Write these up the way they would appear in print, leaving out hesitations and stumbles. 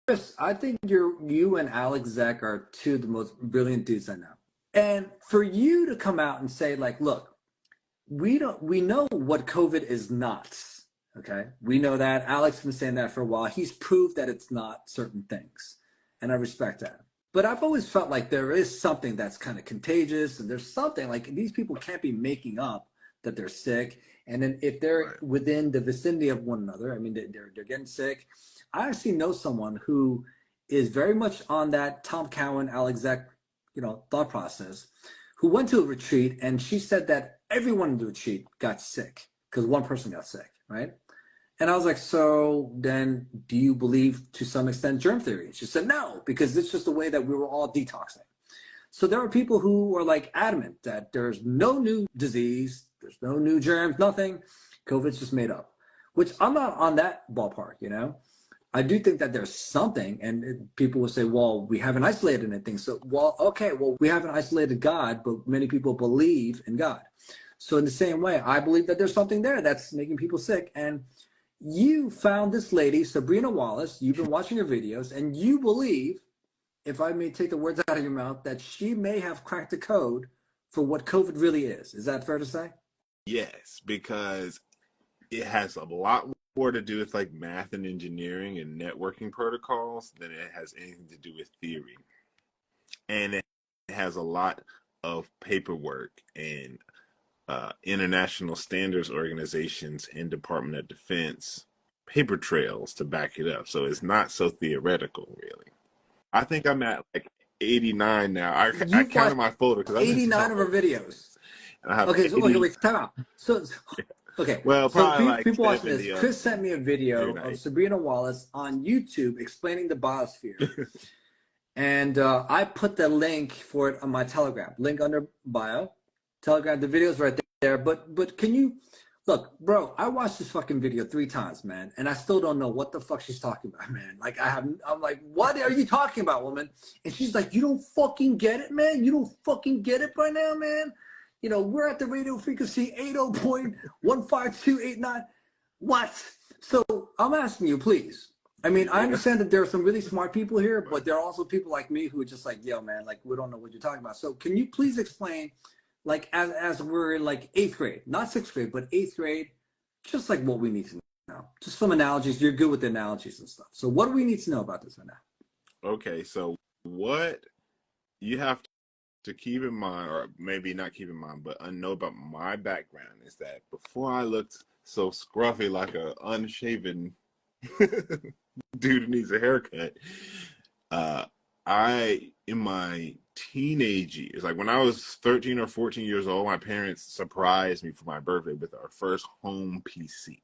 Chris, I think you and Alex Zek are two of the most brilliant dudes I know. And for you to come out and say, like, look, we know what COVID is not. Okay. We know that. Alex has been saying that for a while. He's proved that it's not certain things. And I respect that. But I've always felt like there is something that's kind of contagious, and there's something like these people can't be making up that they're sick. And then if they're within the vicinity of one another, I mean, they're getting sick. I actually know someone who is very much on that Tom Cowan, Alex Zek, thought process, who went to a retreat, and she said that everyone in the retreat got sick because one person got sick, right? And I was like, so then do you believe to some extent germ theory? And she said, no, because it's just the way that we were all detoxing. So there are people who are like adamant that there's no new disease, there's no new germs, nothing. COVID's just made up, which I'm not on that ballpark, I do think that there's something, and people will say, well, we haven't isolated anything. So, well, okay, well, we haven't isolated God, but many people believe in God. So in the same way, I believe that there's something there that's making people sick. And you found this lady, Sabrina Wallace, you've been watching her videos, and you believe, if I may take the words out of your mouth, that she may have cracked the code for what COVID really is. Is that fair to say? Yes, because it has a lot more to do with like math and engineering and networking protocols than it has anything to do with theory. And it has a lot of paperwork and international standards organizations and Department of Defense paper trails to back it up. So it's not so theoretical, really. I think I'm at like 89 now. I counted my folder because 89 of our videos. Okay, so wait, time out. So okay, well, so like people watching this, Chris sent me a video of Sabrina Wallace on YouTube explaining the biosphere. And I put the link for it on my Telegram. Link under bio. Telegram, the video's right there. But can you, look, bro, I watched this fucking video 3 times, man, and I still don't know what the fuck she's talking about, man. Like, I'm like, what are you talking about, woman? And she's like, you don't fucking get it, man? You don't fucking get it by now, man? We're at the radio frequency 80.15289. What? So I'm asking you, please. I mean, I understand that there are some really smart people here, but there are also people like me who are just like, yo, man, like, we don't know what you're talking about. So can you please explain, like, as we're in like 8th grade, not 6th grade, but 8th grade, just like what we need to know. Just some analogies. You're good with the analogies and stuff. So what do we need to know about this right now? Okay, so what you have to keep in mind, or maybe not keep in mind, but know about my background is that before I looked so scruffy like a unshaven dude who needs a haircut, in my teenage years, like when I was 13 or 14 years old, my parents surprised me for my birthday with our first home PC.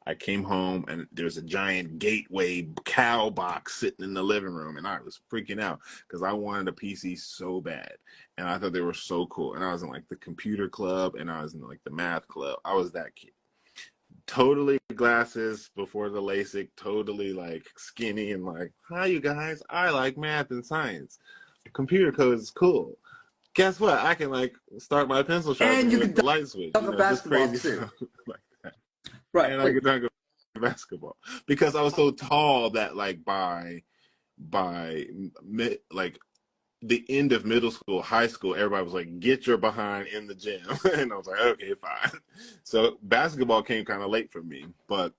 I came home and there's a giant Gateway cow box sitting in the living room, and I was freaking out because I wanted a PC so bad, and I thought they were so cool. And I was in like the computer club, and I was in like the math club. I was that kid. Totally glasses before the LASIK, totally like skinny and like, hi you guys, I like math and science. Computer code is cool. Guess what? I can like start my pencil sharpener with the light switch. Just crazy stuff like that. Right. And I could dunk a basketball because I was so tall that like by like the end of middle school, high school, everybody was like, get your behind in the gym. And I was like, okay, fine. So basketball came kind of late for me, but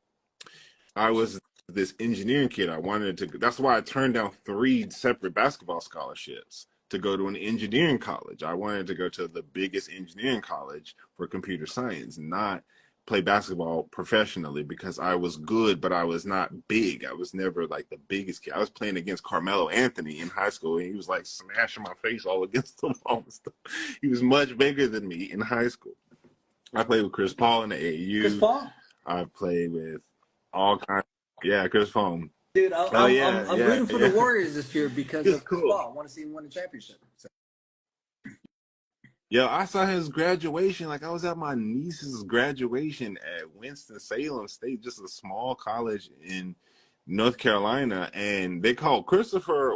I was this engineering kid. I wanted to, that's why I turned down 3 separate basketball scholarships to go to an engineering college. I wanted to go to the biggest engineering college for computer science, not play basketball professionally, because I was good, but I was not big. I was never like the biggest kid. I was playing against Carmelo Anthony in high school, and he was like smashing my face all against the wall and stuff. He was much bigger than me in high school. I played with Chris Paul in the AAU. Chris Paul? I played with all kinds. Yeah, Chris Paul. Dude, I'm rooting for the Warriors this year because of Chris Paul. I want to see him win a championship. So. Yo, I saw his graduation. Like, I was at my niece's graduation at Winston-Salem State, just a small college in North Carolina, and they called Christopher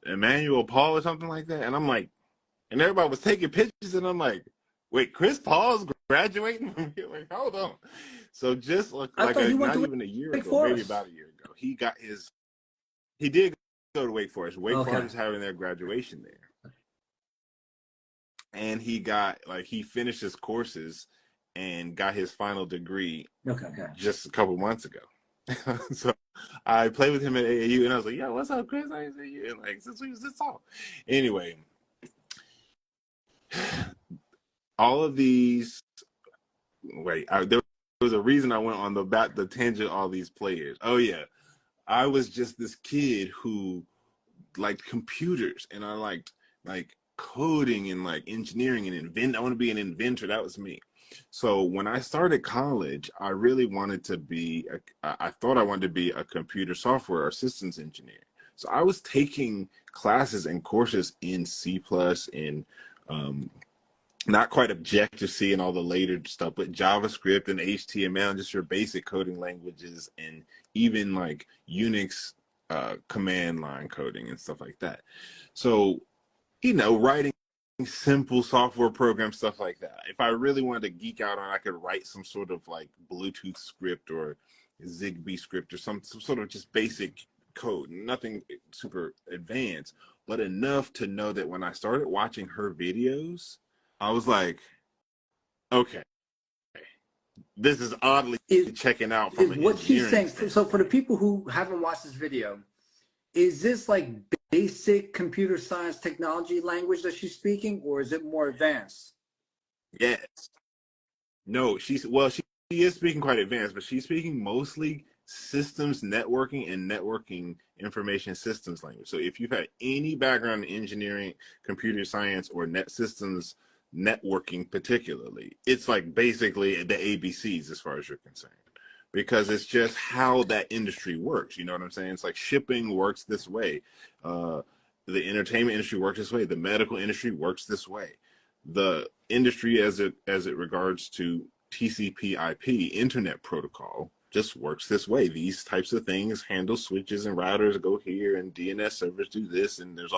Emmanuel Paul or something like that. And I'm like, and everybody was taking pictures, and I'm like, wait, Chris Paul's graduating from here? Like, hold on. So just like not even a year ago, maybe about a year ago. He did go to Wake Forest. Wake Okay. Forest is having their graduation there, and he finished his courses and got his final degree Okay. Okay. just a couple months ago. So I played with him at AAU, and I was like, "Yo, what's up, Chris? I ain't seen you." And like, since we was this tall. Anyway, all of these. There was a reason I went on the tangent. All these players. Oh yeah, I was just this kid who liked computers, and I liked like coding and like engineering and I want to be an inventor. That was me. So when I started college, I really wanted to be I thought I wanted to be a computer software or systems engineer. So I was taking classes and courses in C++, in not quite Objective-C and all the later stuff, but JavaScript and HTML and just your basic coding languages, and even like Unix command line coding and stuff like that. So, writing simple software programs, stuff like that. If I really wanted to geek out on, I could write some sort of like Bluetooth script or Zigbee script or some sort of just basic code, nothing super advanced, but enough to know that when I started watching her videos, I was like, okay, this is oddly checking out from Is an what she's engineering saying. standpoint. So for the people who haven't watched this video, is this like basic computer science technology language that she's speaking, or is it more advanced? Yes. No, she is speaking quite advanced, but she's speaking mostly systems networking and networking information systems language. So if you've had any background in engineering, computer science, or net systems networking particularly, it's like basically the ABCs as far as you're concerned, because it's just how that industry works. You know what I'm saying? It's like shipping works this way. The entertainment industry works this way. The medical industry works this way. The industry as it regards to TCP/IP internet protocol just works this way. These types of things handle switches and routers go here, and DNS servers do this, and there's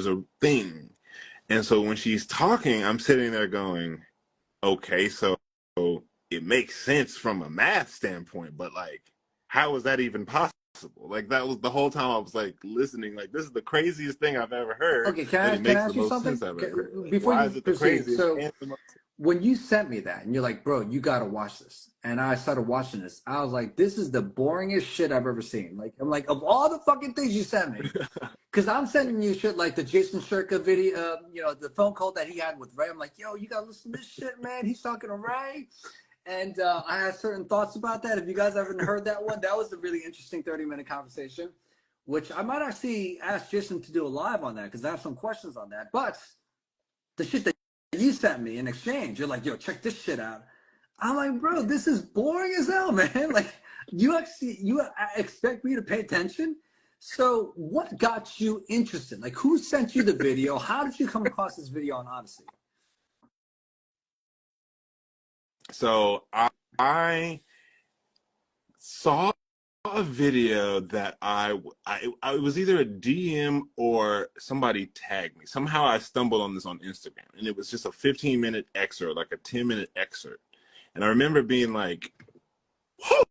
a thing. And so when she's talking, I'm sitting there going, okay, so it makes sense from a math standpoint, but like, how is that even possible? Like, that was the whole time I was like listening, like, this is the craziest thing I've ever heard, Okay, but it can I makes the ask you most something sense I've ever heard. Like, before why you is it the proceed? craziest So and the most... when you sent me that and you're like, bro, you gotta watch this, and I started watching this, I was like, this is the boringest shit I've ever seen. Like, I'm like, of all the fucking things you sent me, because I'm sending you shit like the Jason Shirka video, the phone call that he had with Ray. I'm like, yo, you gotta listen to this shit, man. He's talking to Ray. And I had certain thoughts about that. If you guys haven't heard that one, that was a really interesting 30-minute conversation, which I might actually ask Jason to do a live on that, because I have some questions on that. But the shit that you sent me in exchange, you're like, yo, check this shit out. I'm like, bro, this is boring as hell, man. Like, you expect me to pay attention? So what got you interested? Like, who sent you the video? How did you come across this video on Odyssey? So I saw a video that I it was either a DM or somebody tagged me. Somehow I stumbled on this on Instagram, and it was just a 15-minute excerpt, like a 10-minute excerpt. And I remember being like, hold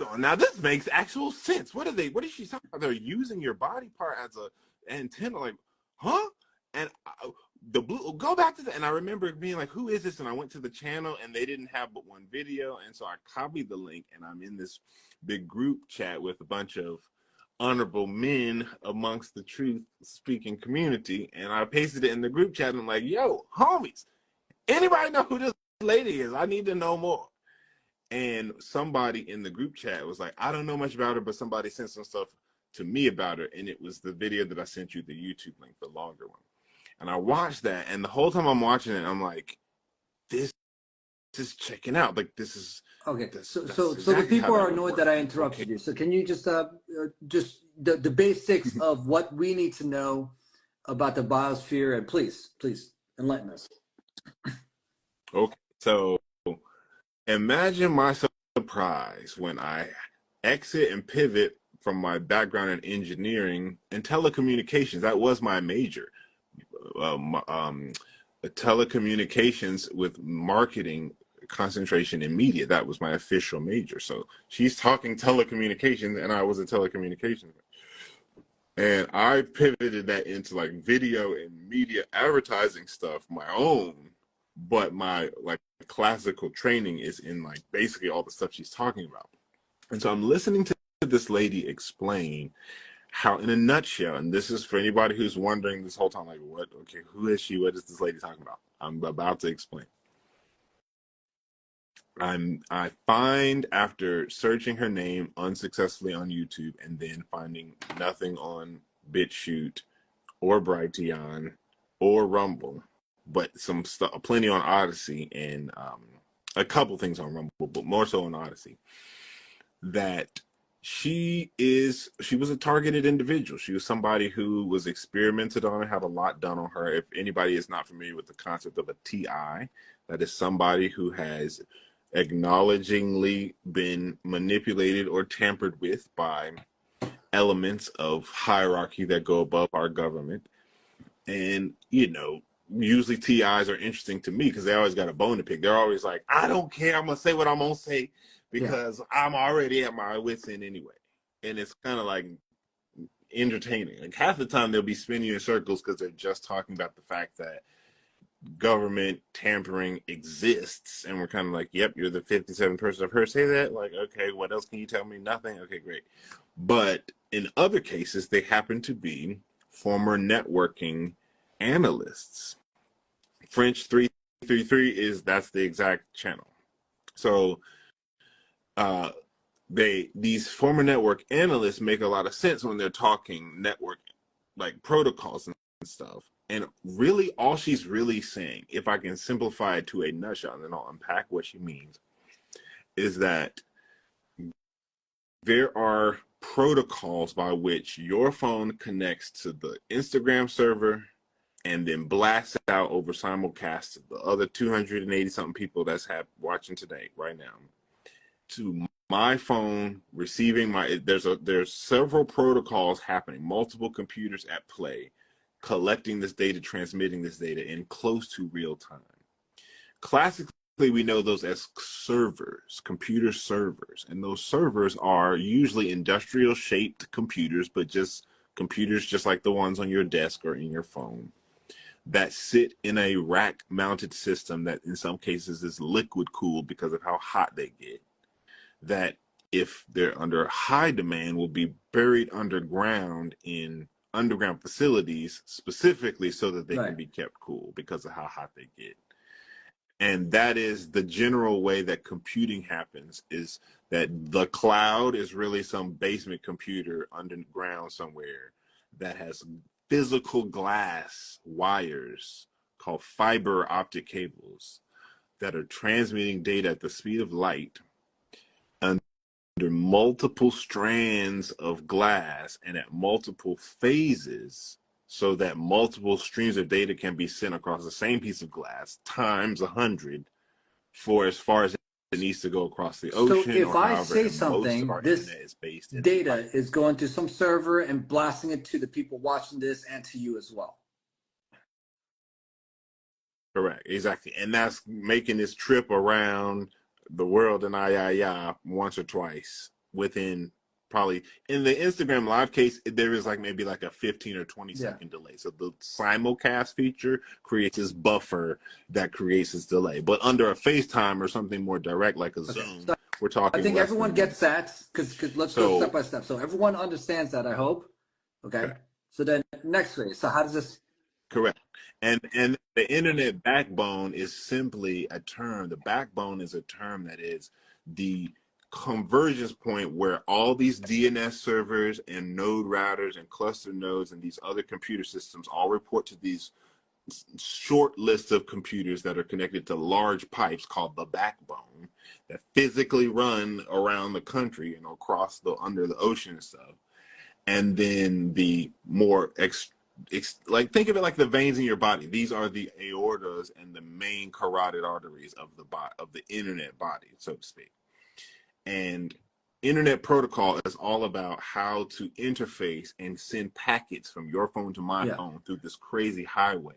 on, now this makes actual sense. What is she talking about? They're using your body part as a antenna, like, huh? And the blue, go back to that. And I remember being like, who is this? And I went to the channel, and they didn't have but one video. And so I copied the link, and I'm in this big group chat with a bunch of honorable men amongst the truth speaking community. And I pasted it in the group chat, and I'm like, yo, homies, anybody know who this lady is? I need to know more. And somebody in the group chat was like, I don't know much about her, but somebody sent some stuff to me about her. And it was the video that I sent you, the YouTube link, the longer one. And I watched that, and the whole time I'm watching it, I'm like, this is checking out. Like, this is... Okay, so exactly the people are would annoyed work. that I interrupted you. So can you just the basics of what we need to know about the biosphere, and please enlighten us. Okay, so imagine my surprise when I exit and pivot from my background in engineering and telecommunications. That was my major. Telecommunications with marketing concentration in media. That was my official major. So she's talking telecommunications, and I was a telecommunications. And I pivoted that into like video and media advertising stuff, my own. But my like classical training is in like basically all the stuff she's talking about. And so I'm listening to this lady explain how, in a nutshell, and this is for anybody who's wondering this whole time, like, what, okay, who is she? What is this lady talking about? I'm about to explain. I find, after searching her name unsuccessfully on YouTube and then finding nothing on BitChute or Brighteon or Rumble, but some stuff, plenty on Odyssey, and a couple things on Rumble, but more so on Odyssey, that she was a targeted individual. She was somebody who was experimented on and had a lot done on her. If anybody is not familiar with the concept of a TI, that is somebody who has acknowledgingly been manipulated or tampered with by elements of hierarchy that go above our government. And, you know, usually TIs are interesting to me because they always got a bone to pick. They're always like, I don't care, I'm gonna say what I'm gonna say because I'm already at my wit's end anyway. And it's kind of like entertaining. Like half the time they'll be spinning in circles because they're just talking about the fact that government tampering exists, and we're kind of like, yep, you're the 57th person I've heard say that. Like, okay, what else can you tell me? Nothing. Okay, great. But in other cases, they happen to be former networking analysts. French 333 that's the exact channel. So these former network analysts make a lot of sense when they're talking network like protocols and stuff. And really, all she's really saying, if I can simplify it to a nutshell, and then I'll unpack what she means, is that there are protocols by which your phone connects to the Instagram server and then blasts out over simulcast to the other 280 something people that's watching today, right now, to my phone receiving there's several protocols happening, multiple computers at play, collecting this data, transmitting this data in close to real time. Classically, we know those as servers, computer servers, and those servers are usually industrial shaped computers, but just computers just like the ones on your desk or in your phone, that sit in a rack mounted system that in some cases is liquid cooled because of how hot they get, that if they're under high demand will be buried underground in underground facilities specifically so that they can be kept cool because of how hot they get. And that is the general way that computing happens, is that the cloud is really some basement computer underground somewhere that has physical glass wires called fiber optic cables that are transmitting data at the speed of light under multiple strands of glass and at multiple phases, so that multiple streams of data can be sent across the same piece of glass times 100 for as far as it needs to go across the ocean. So if or I however, say and most of something, our this internet is based in data is going to some server and blasting it to the people watching this and to you as well. Correct, exactly. And that's making this trip around the world in once or twice within, probably in the Instagram live case, there is like maybe like a 15 or 20-second delay. So the simulcast feature creates this buffer that creates this delay. But under a FaceTime or something more direct like a Zoom, So we're talking I think less everyone than gets minutes. that, because let's go step by step. So everyone understands that, I hope. Okay. So then next way. So how does this? Correct. And the internet backbone is simply a term. The backbone is a term that is the convergence point where all these DNS servers and node routers and cluster nodes and these other computer systems all report to these short lists of computers that are connected to large pipes called the backbone that physically run around the country and across under the ocean and stuff. And then the more like, think of it like the veins in your body. These are the aortas and the main carotid arteries of the internet body, so to speak. And internet protocol is all about how to interface and send packets from your phone to my phone through this crazy highway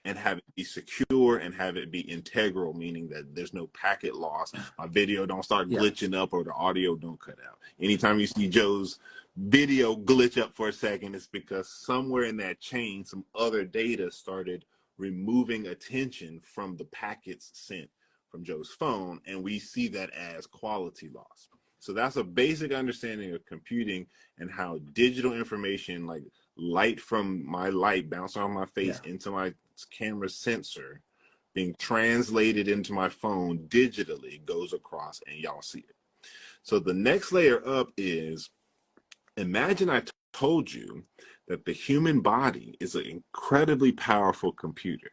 and have it be secure and have it be integral, meaning that there's no packet loss. My video don't start Yeah. glitching up or the audio don't cut out. Anytime you see Joe's video glitch up for a second, it's because somewhere in that chain, some other data started removing attention from the packets sent from Joe's phone, and we see that as quality loss. So that's a basic understanding of computing and how digital information, like light from my light bouncing off my face into my camera sensor, being translated into my phone digitally, goes across, and y'all see it. So the next layer up is, imagine I told you that the human body is an incredibly powerful computer.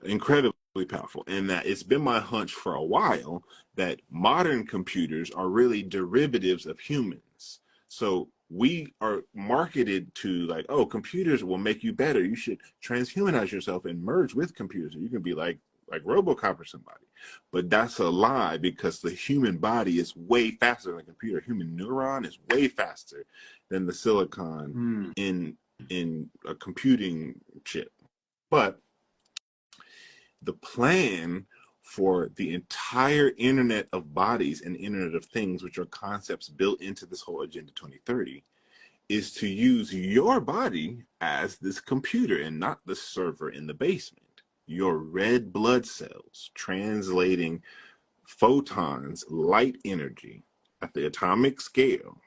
Incredibly powerful, and that it's been my hunch for a while that modern computers are really derivatives of humans. So we are marketed to like, oh, computers will make you better. You should transhumanize yourself and merge with computers. You can be like RoboCop or somebody. But that's a lie, because the human body is way faster than a computer. Human neuron is way faster than the silicon in a computing chip. But the plan for the entire Internet of Bodies and Internet of Things, which are concepts built into this whole Agenda 2030, is to use your body as this computer and not the server in the basement. Your red blood cells translating photons, light energy at the atomic scale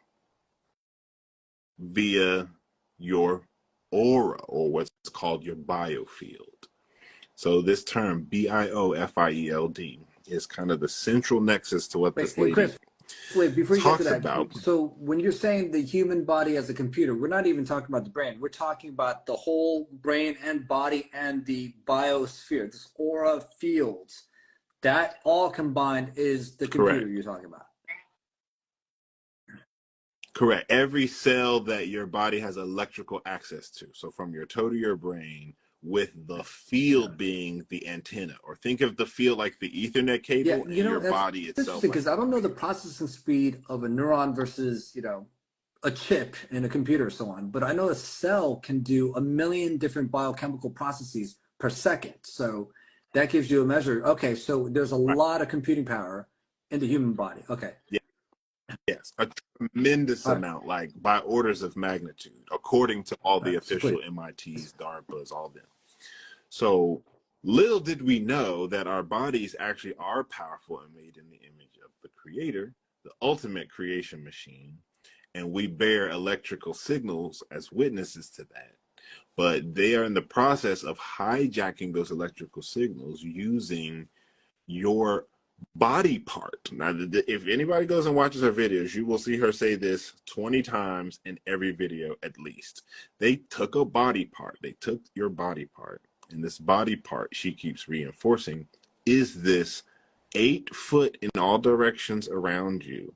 via your aura, or what's called your biofield. So this term, BIOFIELD, is kind of the central nexus to what this lady Chris, wait, before you get to talks that, about. so when you're saying the human body as a computer, we're not even talking about the brain. We're talking about the whole brain and body and the biosphere, this aura fields. That all combined is the computer Correct. you're talking about. Correct. Every cell that your body has electrical access to. So from your toe to your brain, with the field being the antenna. Or think of the field like the Ethernet cable, and your that's body itself interesting, like because I the don't know brain. the processing speed of a neuron versus, a chip in a computer or so on, but I know a cell can do a million different biochemical processes per second. So that gives you a measure. Okay, so there's a Right. lot of computing power in the human body. Okay. Yeah. Yes, a tremendous All right. amount, like by orders of magnitude, according to all All the right. So please. official MITs, DARPAs, all them. So little did we know that our bodies actually are powerful and made in the image of the Creator, the ultimate creation machine, and we bear electrical signals as witnesses to that. But they are in the process of hijacking those electrical signals using your body part. Now, if anybody goes and watches her videos, you will see her say this 20 times in every video at least. They took a body part. They took your body part. And this body part, she keeps reinforcing, is this 8 foot in all directions around you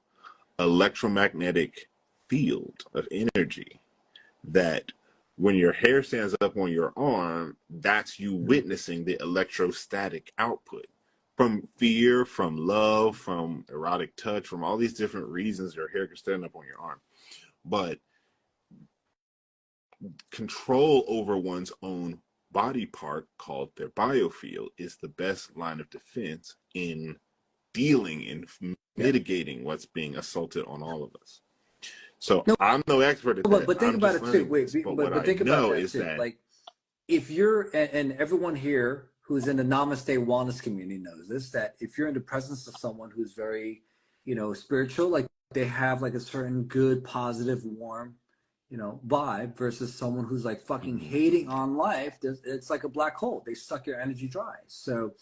electromagnetic field of energy that when your hair stands up on your arm, that's you witnessing the electrostatic output from fear, from love, from erotic touch, from all these different reasons your hair can stand up on your arm. But control over one's own body part, called their biofield, is the best line of defense in dealing and mitigating what's being assaulted on all of us. So No, I'm no expert at that. but think I'm about just it too. learning Wait, this. But what but I think about know that is too. that Like, if you're, and everyone here who's in the Namaste Wellness community knows this, that if you're in the presence of someone who's very, spiritual, like they have like a certain good, positive, warm, vibe, versus someone who's like fucking hating on life, it's like a black hole. They suck your energy dry. So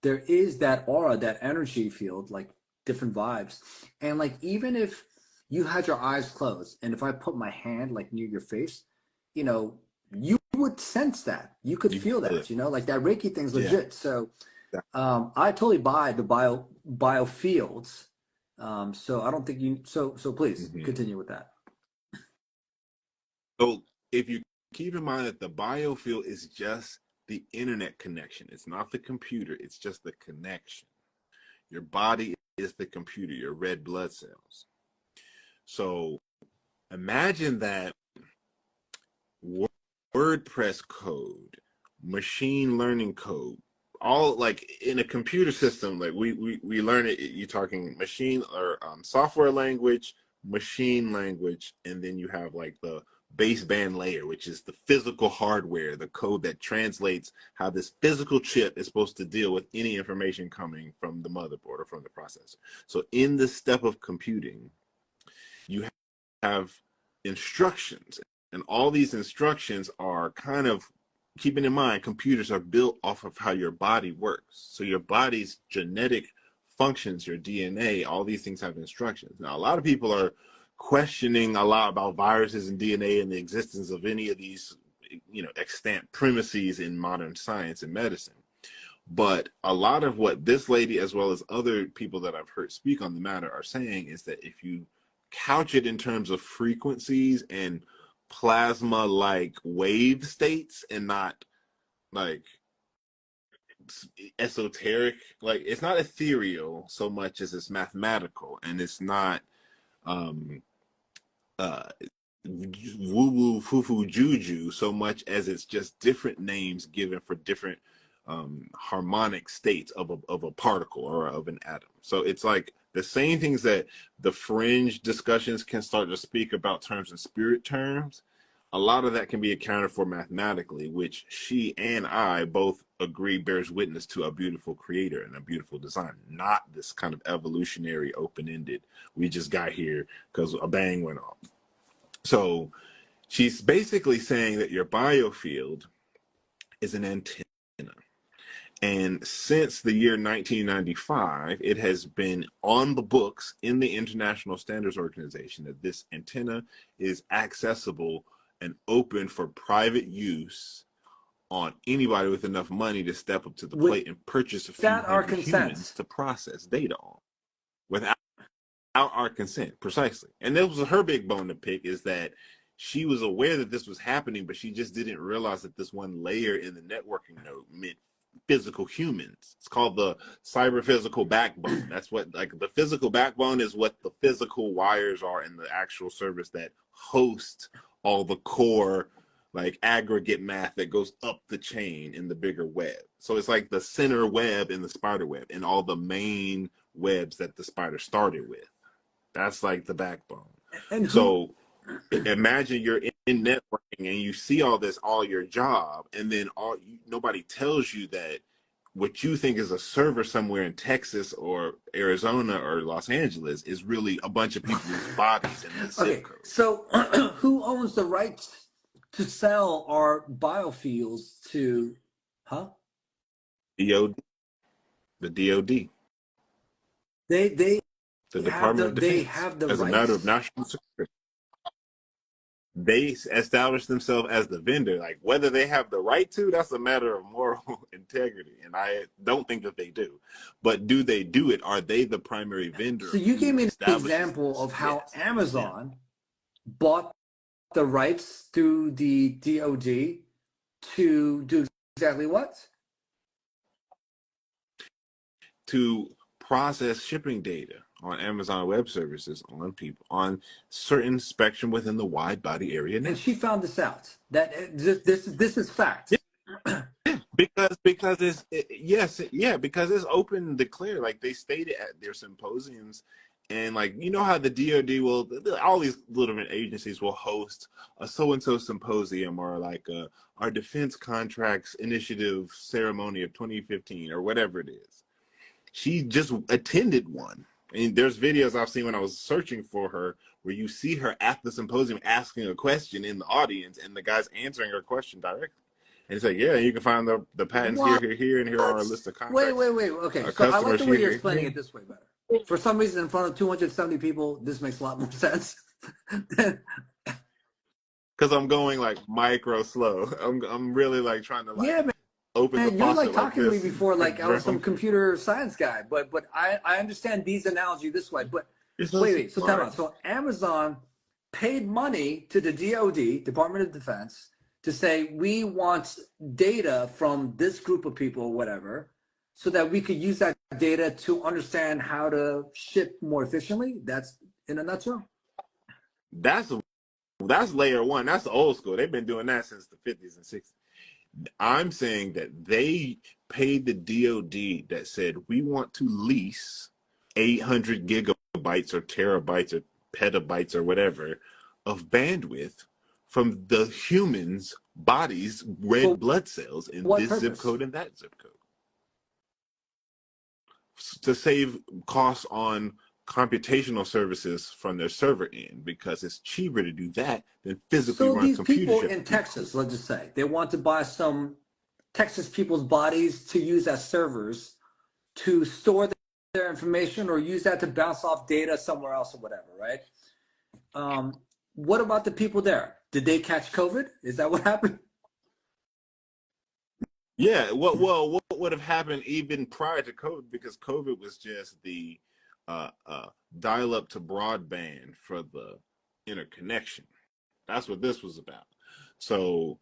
there is that aura, that energy field, like different vibes. And like, even if you had your eyes closed, and if I put my hand like near your face, you would sense that. You could you feel feel it. that, like that Reiki thing's Yeah. legit. So I totally buy the biofields. So I don't think so please continue with that. So if you keep in mind that the biofield is just the internet connection, it's not the computer, it's just the connection. Your body is the computer, your red blood cells. So imagine that WordPress code machine learning code. All like in a computer system, like we learn it. You're talking machine or software language, machine language, and then you have like the baseband layer, which is the physical hardware, the code that translates how this physical chip is supposed to deal with any information coming from the motherboard or from the processor. So in this step of computing, you have instructions, and all these instructions are kind of, keeping in mind, computers are built off of how your body works. So your body's genetic functions, your DNA, all these things have instructions. Now, a lot of people are questioning a lot about viruses and DNA and the existence of any of these, extant premises in modern science and medicine. But a lot of what this lady, as well as other people that I've heard speak on the matter, are saying is that if you couch it in terms of frequencies and plasma like wave states and not like esoteric, like it's not ethereal so much as it's mathematical, and it's not uh woo woo foo foo juju so much as it's just different names given for different harmonic states of a particle or of an atom. So it's like the same things that the fringe discussions can start to speak about terms and spirit terms. A lot of that can be accounted for mathematically, which she and I both agree bears witness to a beautiful creator and a beautiful design, not this kind of evolutionary open-ended, we just got here because a bang went off. So she's basically saying that your biofield is an antenna. And since the year 1995, it has been on the books in the International Standards Organization that this antenna is accessible and open for private use on anybody with enough money to step up to the plate and purchase a few hundred humans to process data on without our consent. Precisely. And that was her big bone to pick, is that she was aware that this was happening, but she just didn't realize that this one layer in the networking node meant physical humans. It's called the cyber physical backbone. That's what, like, the physical backbone is what the physical wires are in the actual service that host all the core, like, aggregate math that goes up the chain in the bigger web. So it's like the center web in the spider web and all the main webs that the spider started with. That's like the backbone. And so imagine you're in networking and you see all this, all your job, and then nobody tells you that what you think is a server somewhere in Texas or Arizona or Los Angeles is really a bunch of people's bodies in the zip code. So who owns the rights to sell our biofuels to, DOD. The DOD. The Department of Defense. They have the as rights. A matter of national security. They established themselves as the vendor. Like, whether they have the right to, that's a matter of moral integrity. And I don't think that they do. But do they do it? Are they the primary vendor? So you gave me an example of how Amazon bought the rights through the DOD to do exactly what? To process shipping data on Amazon Web Services on people on certain spectrum within the wide body area network. And she found this out. That this is fact. Yeah. because it's because it's open and declared. Like, they stated at their symposiums, and like, you know how the DoD will, all these little agencies will host a so-and-so symposium, or like our defense contracts initiative ceremony of 2015 or whatever it is. She just attended one. And there's videos I've seen when I was searching for her where you see her at the symposium asking a question in the audience, and the guy's answering her question directly. And it's like, yeah, you can find the patents here, and here are our list of contracts. Wait. Okay, so I like the way you're explaining it this way better. For some reason, in front of 270 people, this makes a lot more sense. Because I'm going like micro slow. I'm really like trying to like. Yeah, man. Man, you're like talking to me before, like I was some computer science guy, but I understand these analogy this way. But wait, so time out. So Amazon paid money to the DoD, Department of Defense, to say we want data from this group of people or whatever, so that we could use that data to understand how to ship more efficiently. That's in a nutshell. That's layer one. That's the old school. They've been doing that since the 50s and 60s. I'm saying that they paid the DoD that said we want to lease 800 gigabytes or terabytes or petabytes or whatever of bandwidth from the humans' bodies' For red blood cells in what this zip purpose? code and that zip code to save costs on computational services from their server end, because it's cheaper to do that than physically So run these computers. people You have in to be Texas, let's just say, they want to buy some Texas people's bodies to use as servers to store their information or use that to bounce off data somewhere else or whatever, right? What about the people there? Did they catch COVID? Is that what happened? Yeah, what would have happened even prior to COVID? Because COVID was just the dial up to broadband for the interconnection. That's what this was about. So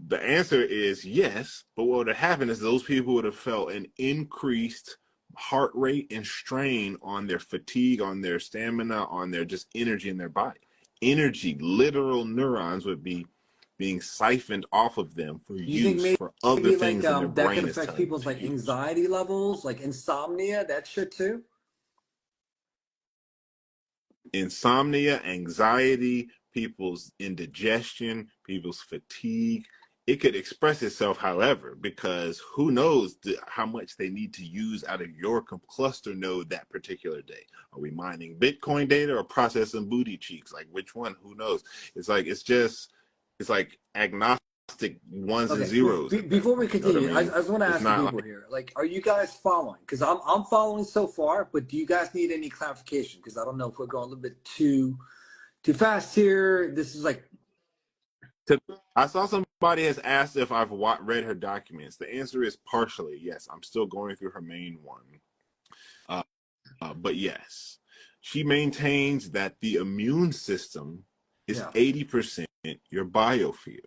the answer is yes, but what would have happened is those people would have felt an increased heart rate and strain on their fatigue, on their stamina, on their just energy in their body. Energy, literal neurons would be being siphoned off of them for Do you think use for other maybe like things than their that could brain is affect telling them people's to like use. anxiety levels, like insomnia, that shit too? Insomnia, anxiety, people's indigestion, people's fatigue. It could express itself, however, because who knows how much they need to use out of your cluster node that particular day. Are we mining Bitcoin data or processing booty cheeks? Like which one? Who knows? It's like agnostic ones and Okay, zeros at that before we point. You know what I continue, I mean? just want to It's ask the not people like here, like, are you guys following? Because I'm following so far, but do you guys need any clarification? Because I don't know if we're going a little bit too fast here. This is like, I saw somebody has asked if I've read her documents. The answer is partially yes. I'm still going through her main one. Uh, but yes, she maintains that the immune system is yeah. 80% your biofield,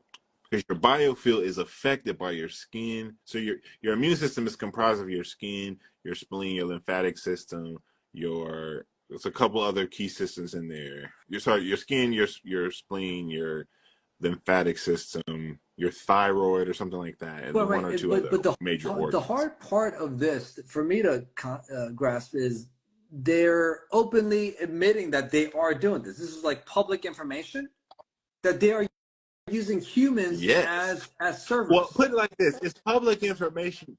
because your biofield is affected by your skin. So your immune system is comprised of your skin, your spleen, your lymphatic system, there's a couple other key systems in there. Your skin, your spleen, your lymphatic system, your thyroid or something like that, and Well, then one right, or two but other the major the organs. hard part of this for me to grasp is they're openly admitting that they are doing this. This is like public information that they are using humans Yes. as Well, servers. put it like this: it's public information.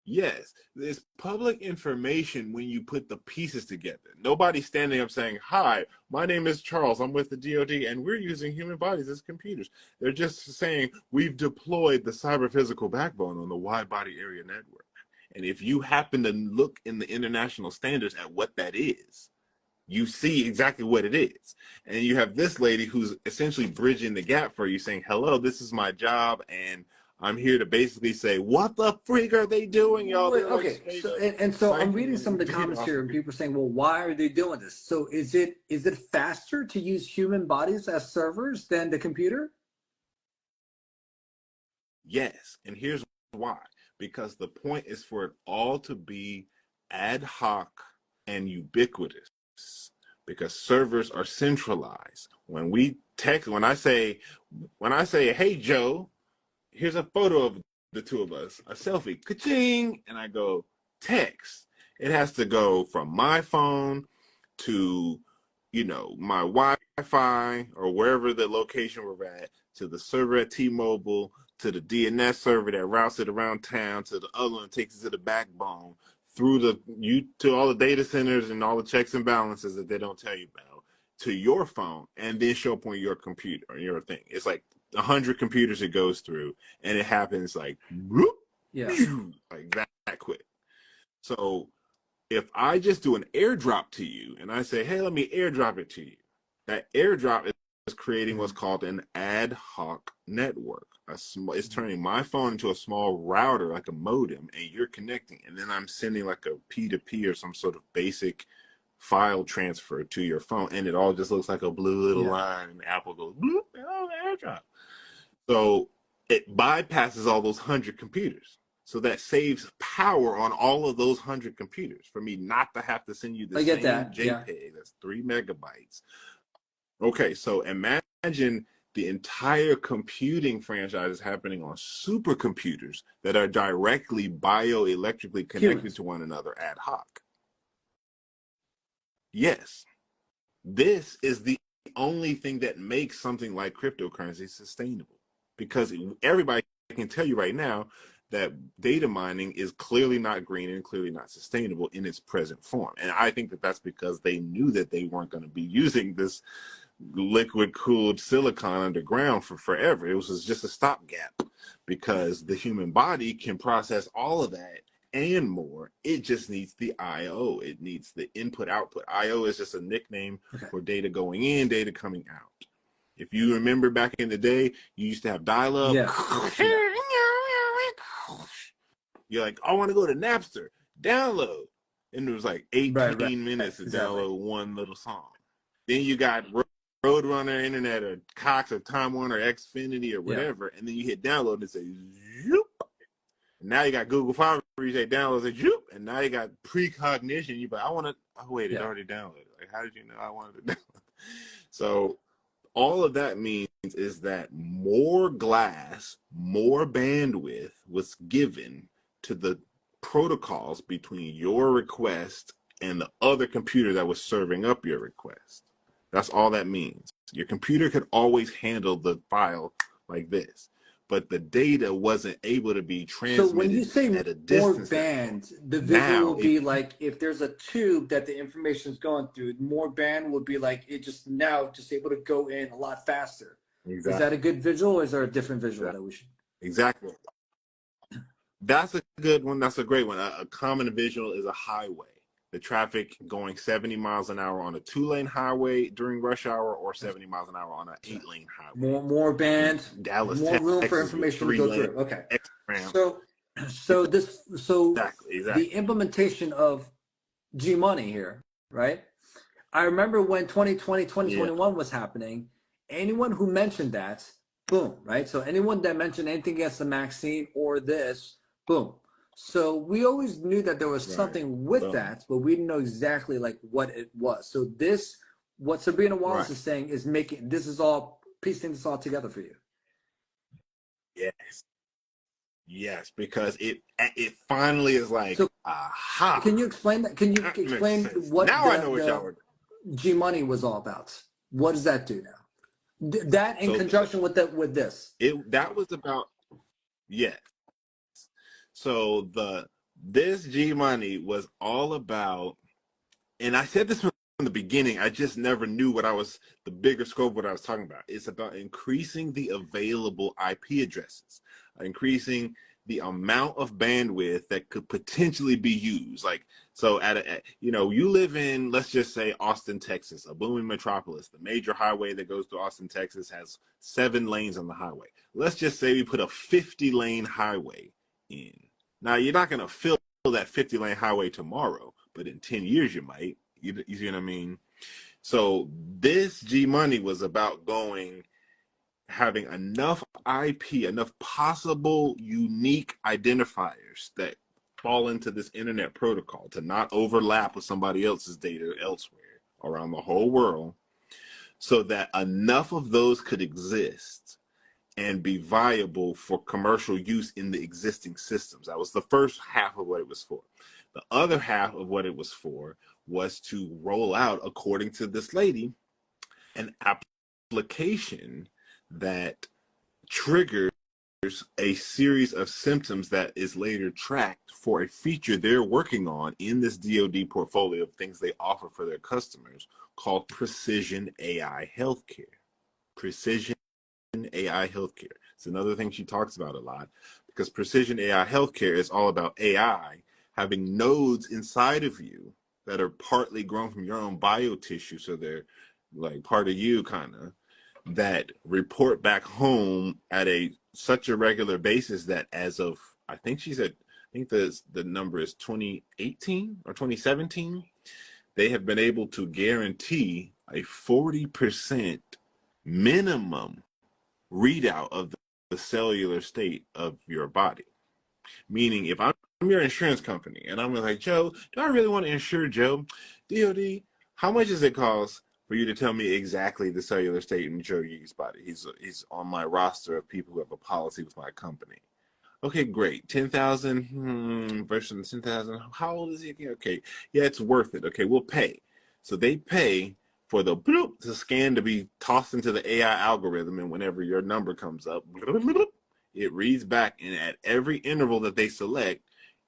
Yes, it's public information when you put the pieces together. Nobody's standing up saying, "Hi, my name is Charles. I'm with the DoD, and we're using human bodies as computers." They're just saying we've deployed the cyber physical backbone on the wide body area network. And if you happen to look in the international standards at what that is, you see exactly what it is. And you have this lady who's essentially bridging the gap for you, saying, "Hello, this is my job, and I'm here to basically say, what the freak are they doing, y'all? Wait, They're like okay, straight so up and so I'm reading some of siphoning the data comments off here, of and people." people are saying, "Well, why are they doing this?" So is it faster to use human bodies as servers than the computer? Yes, and here's why. Because the point is for it all to be ad hoc and ubiquitous. Because servers are centralized. When I say, "Hey Joe, here's a photo of the two of us, a selfie, ka-ching," and I go text. It has to go from my phone to, my Wi-Fi or wherever the location we're at, to the server at T-Mobile, to the DNS server that routes it around town, to the other one that takes it to the backbone, through to all the data centers and all the checks and balances that they don't tell you about, to your phone, and then show up on your computer or your thing. It's like 100 computers it goes through, and it happens like whoop, Yeah, like that quick. So if I just do an airdrop to you and I say, "Hey, let me airdrop it to you," that airdrop is creating what's mhm. called an ad hoc network. It's turning my phone into a small router, like a modem, and you're connecting. And then I'm sending like a P2P or some sort of basic file transfer to your phone. And it all just looks like a blue little Yeah. line. And Apple goes, bloop, oh, airdrop. So it bypasses all those 100 computers. So that saves power on all of those 100 computers for me not to have to send you the I get same that. Yeah. JPEG that's 3 megabytes. Okay, so imagine the entire computing franchise is happening on supercomputers that are directly bioelectrically connected to one another ad hoc. Yes, this is the only thing that makes something like cryptocurrency sustainable, because everybody can tell you right now that data mining is clearly not green and clearly not sustainable in its present form. And I think that that's because they knew that they weren't going to be using this liquid cooled silicon underground for forever. It was just a stopgap, because the human body can process all of that and more. It just needs the IO. It needs the input output. IO is just a nickname for data going in, data coming out. If you remember back in the day, you used to have dial-up. Yeah. You're like, I want to go to Napster, download. And it was like 18 minutes to download one little song. Then you got Roadrunner Internet or Cox or Time Warner or Xfinity or whatever, and then you hit download and it says, zoop. And now you got Google Fiber, you say download, say, zoop. And now you got precognition. You're like, I want to, oh wait, it already downloaded. Like, how did you know I wanted to download? So all of that means is that more glass, more bandwidth was given to the protocols between your request and the other computer that was serving up your request. That's all that means. Your computer could always handle the file like this, but the data wasn't able to be transmitted. So when you say at a distance, more band, the visual will be like if there's a tube that the information is going through, more band would be like it just now just able to go in a lot faster. Exactly. Is that a good visual, or is there a different visual that we should? Exactly. That's a good one. That's a great one. A common visual is a highway. The traffic going 70 miles an hour on a 2-lane highway during rush hour, or 70 miles an hour on an 8-lane highway. More band, Dallas, more Texas, room for information to go through. Okay. So exactly. The implementation of G Money here, right? I remember when 2020, 2021 was happening, anyone who mentioned that, boom, right? So anyone that mentioned anything against the Maxine or this, boom. So we always knew that there was something with that, but we didn't know exactly like what it was. So this, what Sabrina Wallace is saying, is making this is all piecing this all together for you. Yes, because it finally is like, so, aha. Can you explain that? Can you explain what now I know what y'all were doing. G Money was all about? What does that do now? That in conjunction with this. That was about, yes. So this G Money was all about, and I said this from the beginning, I just never knew the bigger scope of what I was talking about. It's about increasing the available IP addresses, increasing the amount of bandwidth that could potentially be used. Like, so you live in, let's just say, Austin, Texas, a booming metropolis. The major highway that goes to Austin, Texas has 7 lanes on the highway. Let's just say we put a 50-lane highway in. Now, you're not going to fill that 50-lane highway tomorrow, but in 10 years you might. You see what I mean? So this G Money was about having enough IP, enough possible unique identifiers that fall into this internet protocol to not overlap with somebody else's data elsewhere around the whole world, so that enough of those could exist and be viable for commercial use in the existing systems. That was the first half of what it was for. The other half of what it was for was to roll out, according to this lady, an application that triggers a series of symptoms that is later tracked for a feature they're working on in this DoD portfolio of things they offer for their customers, called Precision AI Healthcare. Precision AI Healthcare. It's another thing she talks about a lot, because Precision AI Healthcare is all about AI having nodes inside of you that are partly grown from your own biotissue, so they're like part of you, kind of, that report back home at such a regular basis that as of, I think she said, I think the number is 2018 or 2017, they have been able to guarantee a 40% minimum readout of the cellular state of your body. Meaning, if I'm your insurance company and I'm like, Joe, do I really want to insure Joe? DOD, how much does it cost for you to tell me exactly the cellular state in Joe Yee's body. He's on my roster of people who have a policy with my company. Okay, great. 10,000 versus 10,000. How old is he again? Okay, yeah, it's worth it. Okay, we'll pay. So they pay for the bloop, the scan to be tossed into the AI algorithm, and whenever your number comes up, bloop, bloop, it reads back, and at every interval that they select,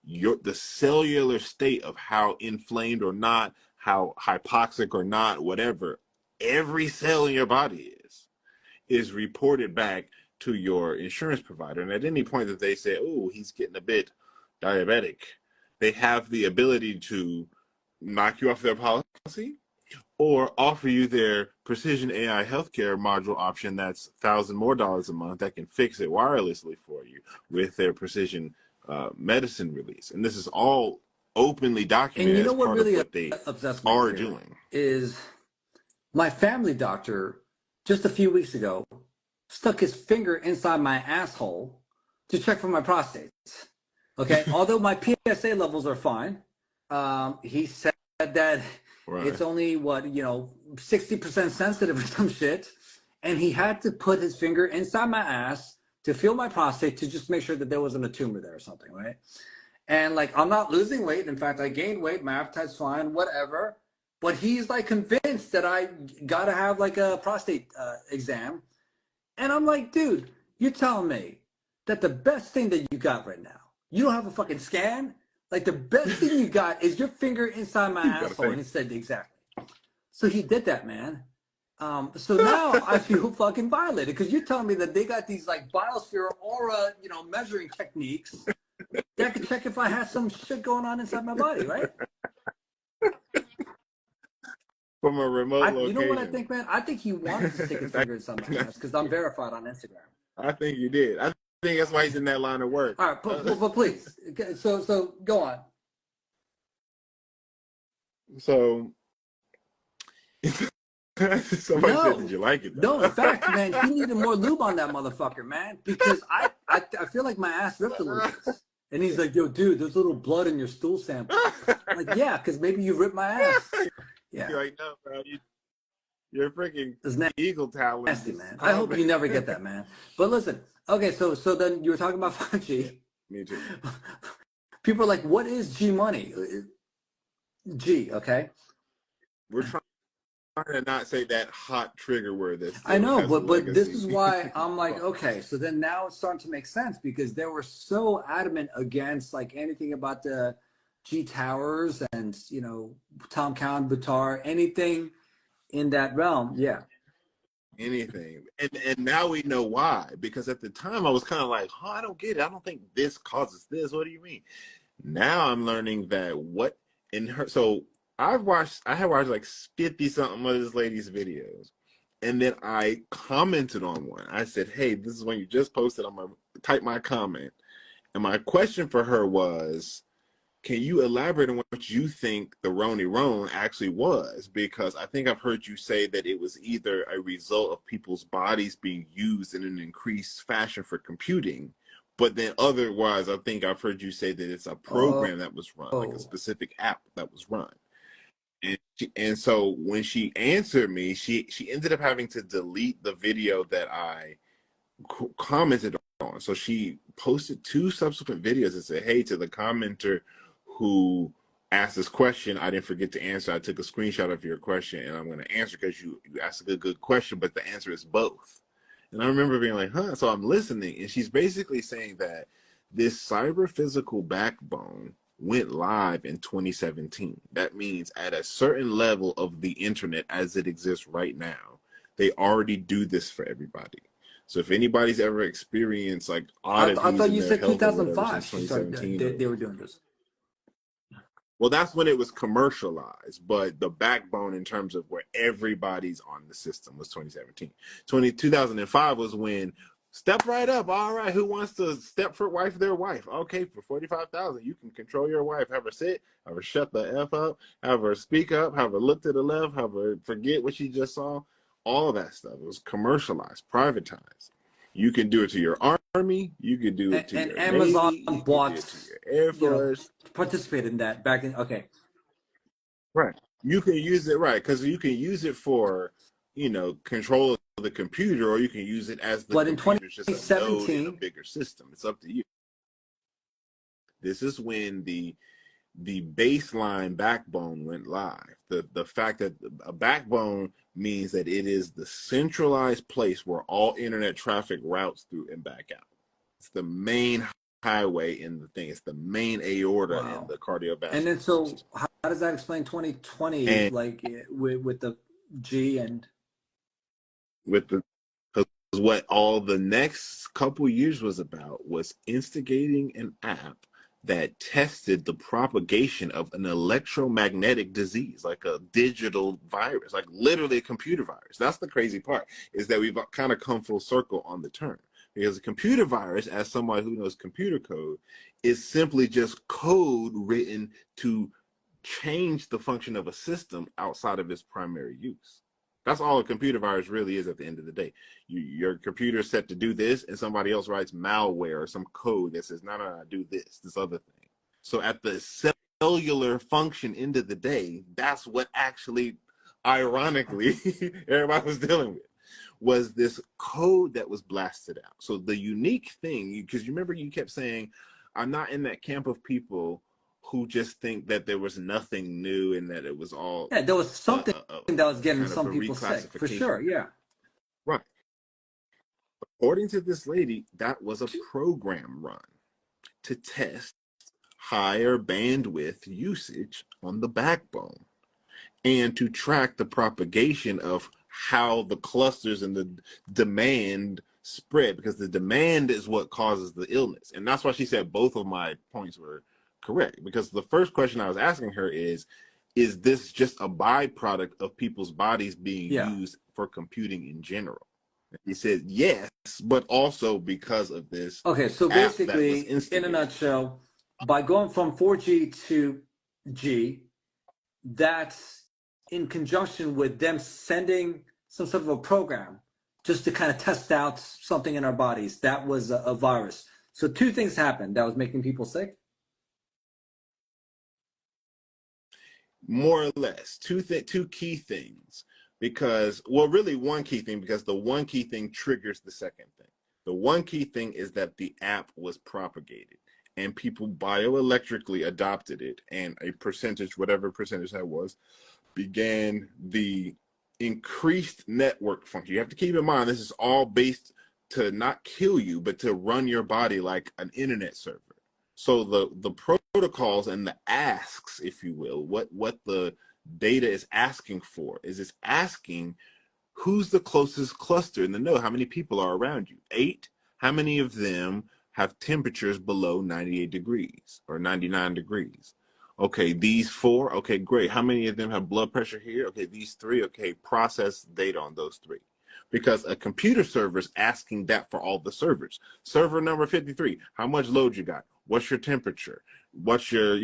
the cellular state of how inflamed or not, how hypoxic or not, whatever, every cell in your body is reported back to your insurance provider. And at any point that they say, oh, he's getting a bit diabetic, they have the ability to knock you off their policy or offer you their precision AI healthcare module option that's $1,000 more a month that can fix it wirelessly for you with their precision medicine release. And this is all openly And you documented know as what part of really what they obsessed me are too doing. is my family doctor just a few weeks ago stuck his finger inside my asshole to check for my prostate. Okay, although my PSA levels are fine, he said that Right. it's only 60% sensitive or some shit, and he had to put his finger inside my ass to feel my prostate to just make sure that there wasn't a tumor there or something, right? And like, I'm not losing weight. In fact, I gained weight. My appetite's fine, whatever. But he's like convinced that I gotta have like a prostate exam. And I'm like, dude, you're telling me that the best thing that you got right now, you don't have a fucking scan? Like the best thing you got is your finger inside my asshole. And he said, exactly. So he did that, man. So now I feel fucking violated because you're telling me that they got these like biosphere aura, measuring techniques that could check if I had some shit going on inside my body, right? From a remote location. You know what I think, man? I think he wanted to stick his finger inside my ass because I'm verified on Instagram. I think you did. I think that's why he's in that line of work. All right, but please. So go on. So somebody said, did you like it, though? No, in fact, man, he needed more lube on that motherfucker, man, because I feel like my ass ripped a little bit. And he's like, yo, dude, there's a little blood in your stool sample. I'm like, yeah, because maybe you ripped my ass. Yeah. You're like, no, bro, you're freaking eagle talent. Nasty, man. I hope you never get that, man. But listen, okay, so then you were talking about 5G. Me too. People are like, what is G money? G, okay? We're trying to not say that hot trigger word. That I know, but this is why I'm like, okay, so then now it's starting to make sense because they were so adamant against like anything about the G towers and Tom Count, Batar, anything in that realm. Yeah. Anything. And now we know why. Because at the time I was kind of like, I don't get it. I don't think this causes this. What do you mean? Now I'm learning that what in her I had watched like 50 something of this lady's videos. And then I commented on one. I said, hey, this is one you just posted. I'm gonna type my comment. And my question for her was, can you elaborate on what you think the Roni Roan actually was? Because I think I've heard you say that it was either a result of people's bodies being used in an increased fashion for computing, but then otherwise, I think I've heard you say that it's a program that was run, like a specific app that was run. And so when she answered me, she ended up having to delete the video that I commented on. So she posted 2 subsequent videos and said, hey, to the commenter who asked this question, I didn't forget to answer. I took a screenshot of your question and I'm going to answer because you asked a good question, but the answer is both. And I remember being like, huh? So I'm listening. And she's basically saying that this cyber physical backbone went live in 2017. That means at a certain level of the internet as it exists right now, they already do this for everybody. So if anybody's ever experienced like oddities I thought you in their said health 2005 since 2017, they were doing this. Well, that's when it was commercialized, but the backbone in terms of where everybody's on the system was 2017. 2005 was when step right up. All right, who wants to step for wife their wife? Okay, for 45,000, you can control your wife. Have her sit, have her shut the F up, have her speak up, have her look to the left, have her forget what she just saw. All of that stuff. It was commercialized, privatized. You can do it to your army. You can do it to your Amazon Navy. bought, you can do it to your Air Force. Participated in that back in. Okay. Right. you can use it right because you can use it for, control of the computer, or you can use it as the But in computer's just a node in a 2017, bigger system. It's up to you. This is when the baseline backbone went live. The fact that a backbone means that it is the centralized place where all internet traffic routes through and back out. It's the main highway in the thing. It's the main aorta in wow. the cardiovascular And then system. so how does that explain 2020, And like with the G and with the because what all the next couple years was about was instigating an app that tested the propagation of an electromagnetic disease, like a digital virus, like literally a computer virus. That's the crazy part, is that we've kind of come full circle on the term. Because a computer virus, as somebody who knows computer code, is simply just code written to change the function of a system outside of its primary use. That's all a computer virus really is at the end of the day. Your computer is set to do this, and somebody else writes malware or some code that says, no, do this other thing. So at the cellular function end of the day, that's what actually, ironically, everybody was dealing with, was this code that was blasted out. So the unique thing, because you remember you kept saying, I'm not in that camp of people who just think that there was nothing new and that it was all yeah, there was something that was getting kind of some a people sick for sure. reclassification. Yeah. Right. According to this lady, that was a program run to test higher bandwidth usage on the backbone and to track the propagation of how the clusters and the demand spread, because the demand is what causes the illness. And that's why she said both of my points were correct, because the first question I was asking her is this just a byproduct of people's bodies being Yeah. used for computing in general? And he said yes, but also because of this Okay, so app that was basically, in a instigated. nutshell, by going from 4G to G, that's in conjunction with them sending some sort of a program just to kind of test out something in our bodies. That was a virus. So two things happened that was making people sick. More or less two key things, because, well, really one key thing, because the one key thing triggers the second thing. The one key thing is that the app was propagated and people bioelectrically adopted it, and a percentage, whatever percentage that was, began the increased network function. You have to keep in mind, this is all based to not kill you, but to run your body like an internet server. So the protocols and the asks, if you will, what the data is asking for is it's asking who's the closest cluster in the node. How many people are around you? 8. How many of them have temperatures below 98 degrees or 99 degrees? Okay, these 4. Okay, great. How many of them have blood pressure here? Okay, these 3. Okay, process data on those 3. Because a computer server is asking that for all the servers. Server number 53, how much load you got? What's your temperature? What's your,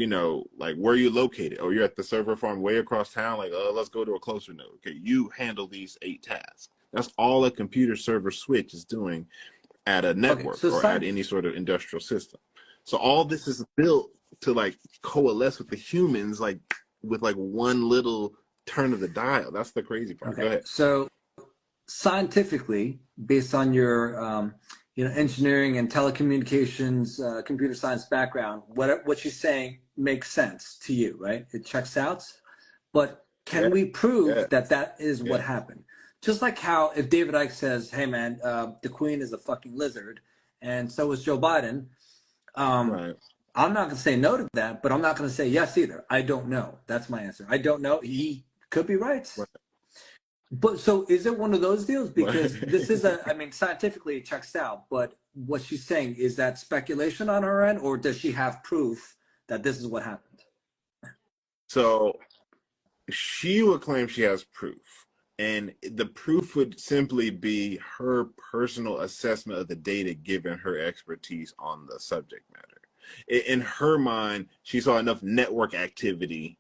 like, where are you located? Oh, you're at the server farm way across town. Like, let's go to a closer node. Okay, you handle these 8 tasks. That's all a computer server switch is doing at a Okay, network so or at any sort of industrial system. So all this is built to like coalesce with the humans, like with like one little turn of the dial. That's the crazy part. Go okay, ahead. so scientifically, based on your engineering and telecommunications, computer science background, what she's saying makes sense to you, right? It checks out. But Yeah, can we yeah, prove that that is what yeah. happened? Just like how if David Icke says, "Hey man, the Queen is a fucking lizard," and so is Joe Biden, um, Right. I'm not going to say no to that, but I'm not going to say yes either. I don't know. That's my answer. I don't know. He could be right. Right. But so is it one of those deals? Because this is Right. I mean, scientifically it checks out, but what she's saying, is that speculation on her end, or does she have proof that this is what happened? So she would claim she has proof, and the proof would simply be her personal assessment of the data given her expertise on the subject matter. In her mind, she saw enough network activity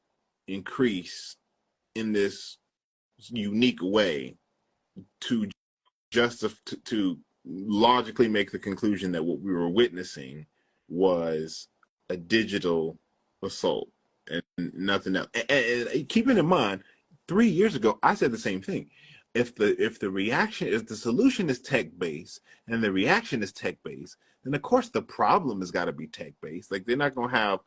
increase in this unique way to to logically make the conclusion that what we were witnessing was a digital assault. and nothing else. And keeping in mind, 3 years ago, I said the same thing. If the solution is tech based and the reaction is tech based, then of course the problem has got to be tech based. Like they're not going to have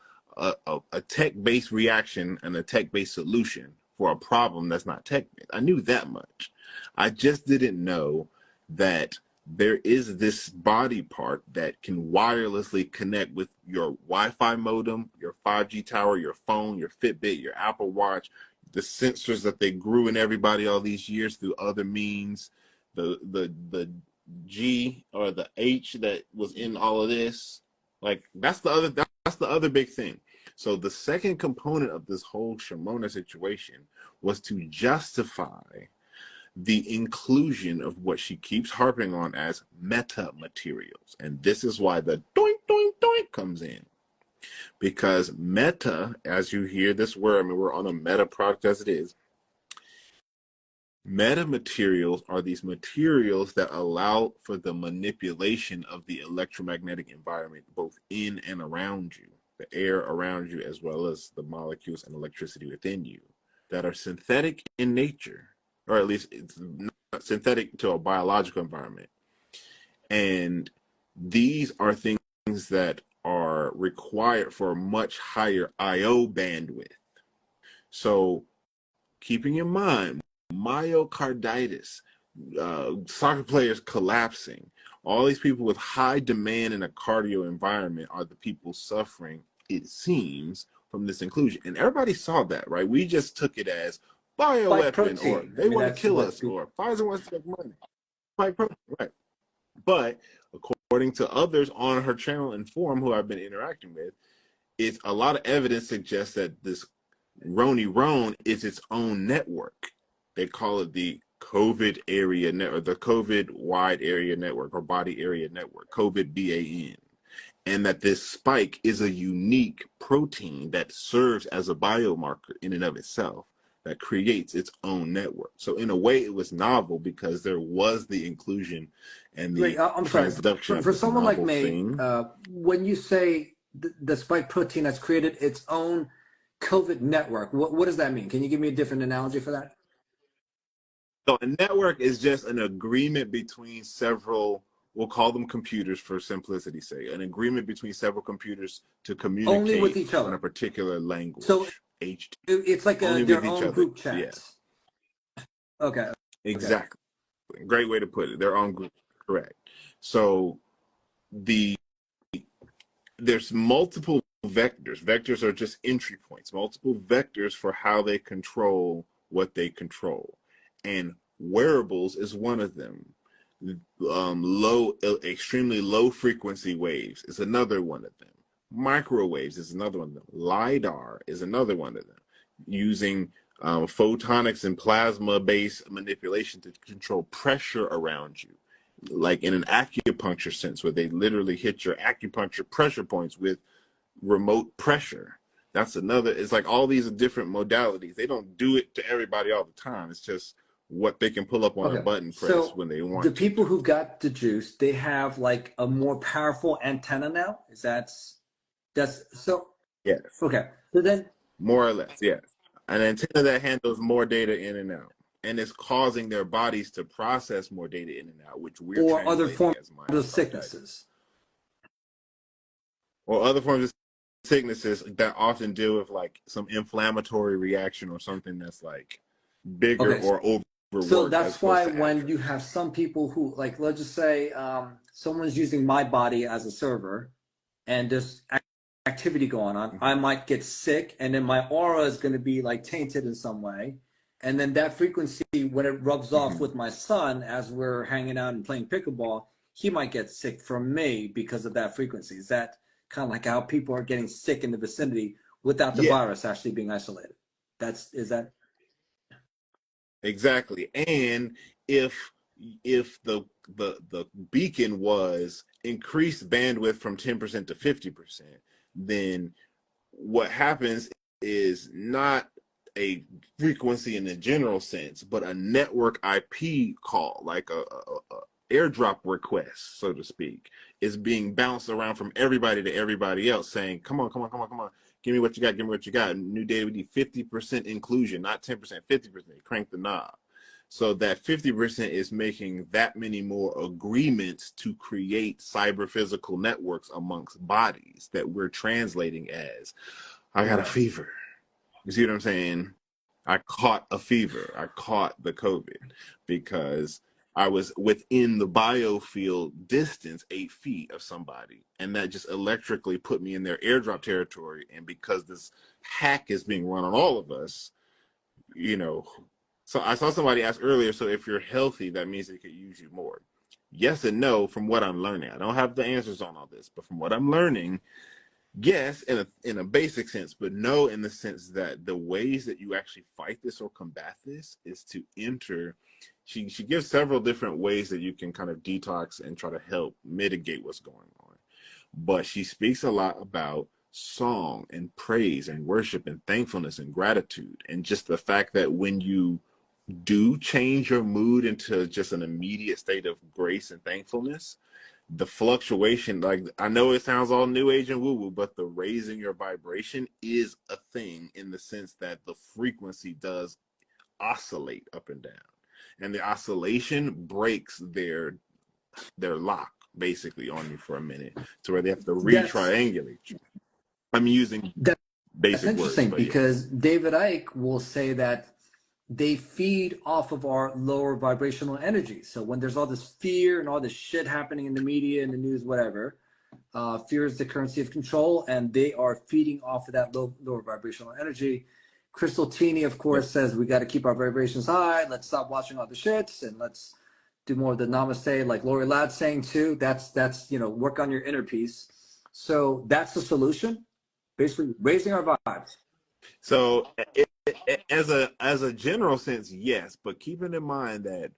a tech based reaction and a tech based solution for a problem that's not tech based. I knew that much. I just didn't know that there is this body part that can wirelessly connect with your Wi-Fi modem, your 5G tower, your phone, your Fitbit, your Apple Watch, the sensors that they grew in everybody all these years through other means, the G or the H that was in all of this. Like that's the other big thing. So the second component of this whole Shimona situation was to justify the inclusion of what she keeps harping on as meta materials. And this is why the doink, doink, doink comes in. Because meta, as you hear this word, I mean, we're on a meta product as it is. Meta materials are these materials that allow for the manipulation of the electromagnetic environment, both in and around you, the air around you, as well as the molecules and electricity within you, that are synthetic in nature, or at least it's not synthetic to a biological environment. And these are things that are required for a much higher IO bandwidth. So keeping in mind, myocarditis, soccer players collapsing, all these people with high demand in a cardio environment are the people suffering, it seems, from this inclusion. And everybody saw that, right? We just took it as bioweapon, or they want to kill us, or Pfizer wants to make money. Spike protein, right. But according to others on her channel and forum who I've been interacting with, it's a lot of evidence suggests that this Roni is its own network. They call it the COVID area network, the COVID wide area network, or body area network, COVID BAN. And that this spike is a unique protein that serves as a biomarker in and of itself that creates its own network. So in a way, it was novel because there was the inclusion and the transduction of for someone like me, thing. When you say the spike protein has created its own COVID network, what does that mean? Can you give me a different analogy for that? So a network is just an agreement between several, we'll call them computers for simplicity's sake, an agreement between several computers to communicate only with each other on a particular language. So it's like their own group chats. Yeah. Okay. Exactly. Okay. Great way to put it. Their own group. Correct. So there's multiple vectors. Vectors are just entry points, multiple vectors for how they control what they control. And wearables is one of them. Extremely low frequency waves is another one of them. Microwaves is another one of them. LiDAR is another one of them. Using photonics and plasma-based manipulation to control pressure around you, like in an acupuncture sense, where they literally hit your acupuncture pressure points with remote pressure. That's another. It's like all these different modalities. They don't do it to everybody all the time. It's just what they can pull up on a button press when they want. The people who got the juice, they have like a more powerful antenna now. That's so? Yes. Okay. So then, more or less, yes, an antenna that handles more data in and out, and is causing their bodies to process more data in and out, which we're or other forms of sicknesses, or other forms of sicknesses that often deal with like some inflammatory reaction or something that's like bigger or overworked. So that's why when you have some people who, like, let's just say someone's using my body as a server and there's activity going on, I might get sick, and then my aura is going to be like tainted in some way. And then that frequency, when it rubs off with my son as we're hanging out and playing pickleball, he might get sick from me because of that frequency. Is that kind of like how people are getting sick in the vicinity without the virus actually being isolated? Is that? Exactly. And if the beacon was increased bandwidth from 10% to 50%, then what happens is not a frequency in the general sense, but a network IP call, like a airdrop request, so to speak, is being bounced around from everybody to everybody else saying, come on, come on, come on, come on. Give me what you got. Give me what you got. New data, we need 50% inclusion, not 10%, 50%. Crank the knob. So that 50% is making that many more agreements to create cyber physical networks amongst bodies that we're translating as, I got a fever. You see what I'm saying? I caught a fever. I caught the COVID because I was within the biofield distance 8 feet of somebody. And that just electrically put me in their airdrop territory. And because this hack is being run on all of us, you know, so I saw somebody ask earlier, so if you're healthy, that means they could use you more. Yes and no from what I'm learning. I don't have the answers on all this, but from what I'm learning, yes, in a basic sense, but no in the sense that the ways that you actually fight this or combat this is to enter. She gives several different ways that you can kind of detox and try to help mitigate what's going on. But she speaks a lot about song and praise and worship and thankfulness and gratitude, and just the fact that when you do change your mood into just an immediate state of grace and thankfulness, the fluctuation, like I know it sounds all new age and woo-woo, but the raising your vibration is a thing in the sense that the frequency does oscillate up and down. And the oscillation breaks their lock basically on you for a minute to where they have to re-triangulate you. I'm using That's basic words, interesting but because David Icke will say that they feed off of our lower vibrational energy. So when there's all this fear and all this shit happening in the media, in the news, whatever, fear is the currency of control, and they are feeding off of that lower vibrational energy. Crystal Tini, of course, says we got to keep our vibrations high. Let's stop watching all the shits and let's do more of the namaste, like Lori Ladd's saying too. That's work on your inner peace. So that's the solution, basically raising our vibes. So as a general sense, yes, but keeping in mind that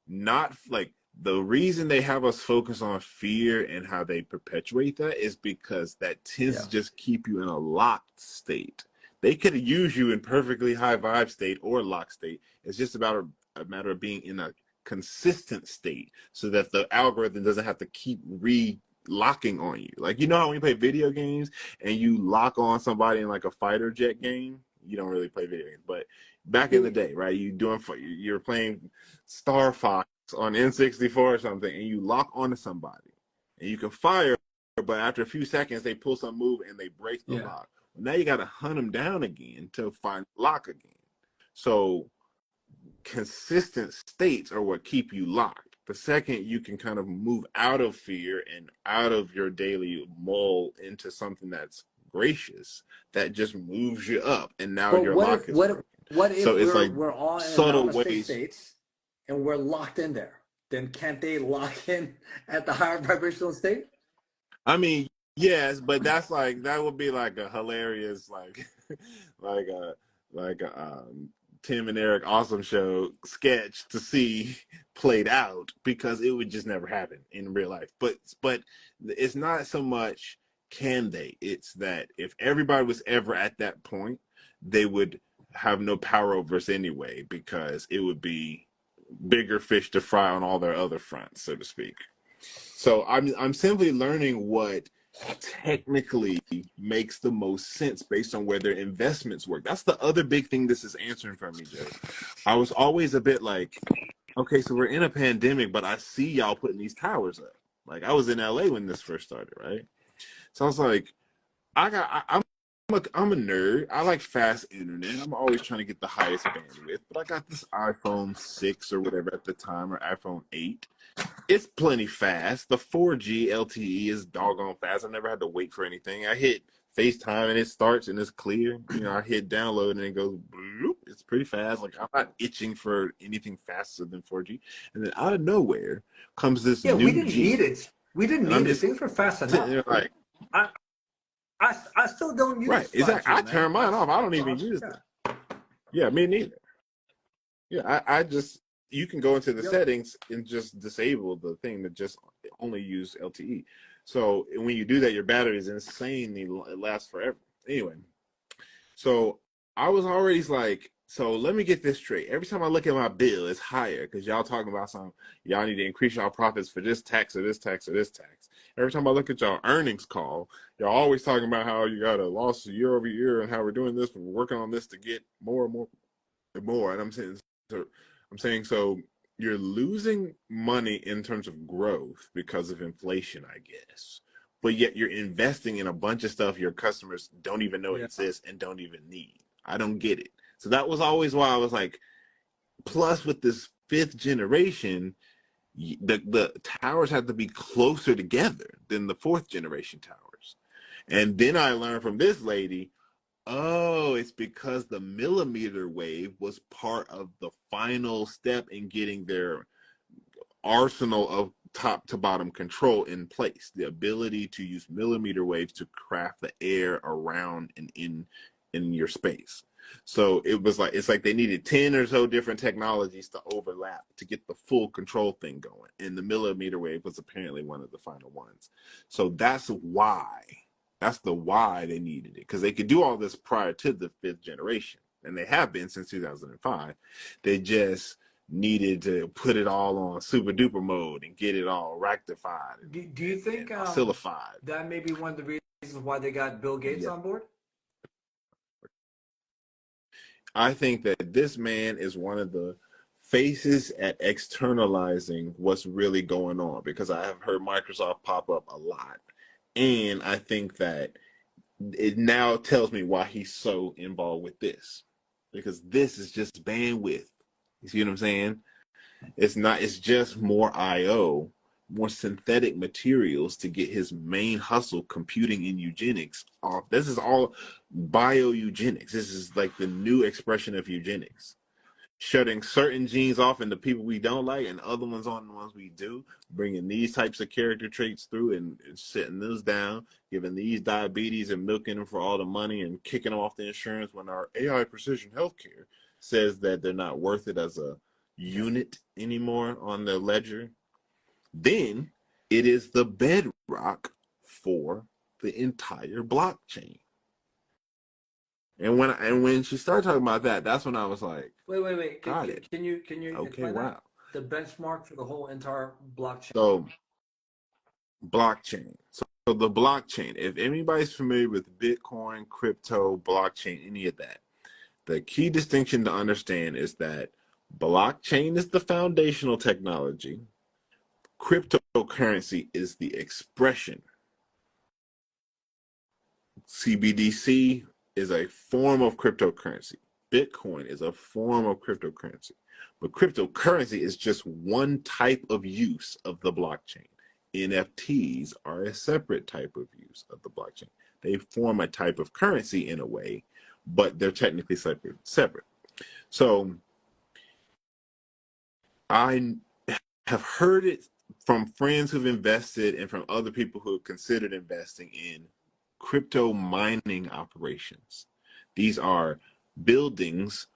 not like the reason they have us focus on fear and how they perpetuate that is because that tends to just keep you in a locked state. They could use you in perfectly high vibe state or locked state. It's just about a matter of being in a consistent state so that the algorithm doesn't have to keep locking on you. Like, you know how when you play video games and you lock on somebody in like a fighter jet game? You don't really play video games, but back in the day, right? You're playing Star Fox on N64 or something, and you lock onto somebody, and you can fire, but after a few seconds they pull some move and they break the lock. Well, now you got to hunt them down again to find lock again. So consistent states are what keep you locked. The second you can kind of move out of fear and out of your daily mull into something that's gracious, that just moves you up, and now your lock is broken. What if so it's like we're all in subtle namaste ways states and we're locked in there? Then can't they lock in at the higher vibrational state? I mean, yes, but that would be like a hilarious like a Tim and Eric Awesome Show sketch to see played out, because it would just never happen in real life. But it's not so much can they, it's that if everybody was ever at that point, they would have no power over us anyway, because it would be bigger fish to fry on all their other fronts, so to speak. So I'm simply learning what technically makes the most sense based on where their investments work. That's the other big thing this is answering for me, Joe. I was always a bit like, okay, so we're in a pandemic, but I see y'all putting these towers up. Like, I was in LA when this first started, right? So I was like, I'm a nerd. I like fast internet. I'm always trying to get the highest bandwidth, but I got this iPhone 6 or whatever at the time, or iPhone 8. It's plenty fast. The 4G LTE is doggone fast. I never had to wait for anything. I hit FaceTime and it starts and it's clear. I hit download and it goes bloop. It's pretty fast. Like, I'm not itching for anything faster than 4G. And then out of nowhere comes this new we didn't G. need it. We didn't need it. Things were fast enough. Like, I still don't use right, 5G, exactly. I man. turn mine off. I don't even use that. Yeah, me neither. Yeah, I just, you can go into the settings and just disable the thing that just only use LTE. So when you do that, your battery is insanely, it lasts forever. Anyway, so I was already like, so let me get this straight. Every time I look at my bill, it's higher because y'all talking about y'all need to increase y'all profits for this tax or this tax or this tax. Every time I look at y'all earnings call, y'all always talking about how you got a loss year over year and how we're doing this, we're working on this to get more and more and more. And I'm saying, so you're losing money in terms of growth because of inflation, I guess. But yet you're investing in a bunch of stuff your customers don't even know Yeah. exists and don't even need. I don't get it. So that was always why I was like, plus with this fifth generation, the towers have to be closer together than the fourth generation towers. And then I learned from this lady, oh, it's because the millimeter wave was part of the final step in getting their arsenal of top to bottom control in place. The ability to use millimeter waves to craft the air around and in your space. So it's like they needed 10 or so different technologies to overlap to get the full control thing going. And the millimeter wave was apparently one of the final ones. So that's the why they needed it. Because they could do all this prior to the fifth generation. And they have been since 2005. They just needed to put it all on super duper mode and get it all rectified Do you think and oscillified. that may be one of the reasons why they got Bill Gates Yeah. on board? I think that this man is one of the faces at externalizing what's really going on, because I have heard Microsoft pop up a lot. And I think that it now tells me why he's so involved with this, because this is just bandwidth. You see what I'm saying? It's just more IO, more synthetic materials to get his main hustle, computing in eugenics, off. This is all bioeugenics. This is like the new expression of eugenics. Shutting certain genes off in the people we don't like and other ones on the ones we do, bringing these types of character traits through and sitting those down, giving these diabetes and milking them for all the money and kicking them off the insurance when our AI precision healthcare says that they're not worth it as a unit anymore on the ledger. Then it is the bedrock for the entire blockchain. And when she started talking about that, that's when I was like, Wait. got it. Can you Okay, explain that? wow. The benchmark for the whole entire blockchain. So blockchain. So the blockchain, if anybody's familiar with Bitcoin, crypto, blockchain, any of that, the key distinction to understand is that blockchain is the foundational technology. Cryptocurrency is the expression. CBDC is a form of cryptocurrency. Bitcoin is a form of cryptocurrency. But cryptocurrency is just one type of use of the blockchain. NFTs are a separate type of use of the blockchain. They form a type of currency in a way, but they're technically separate. So I have heard it from friends who've invested and from other people who have considered investing in crypto mining operations. These are buildings,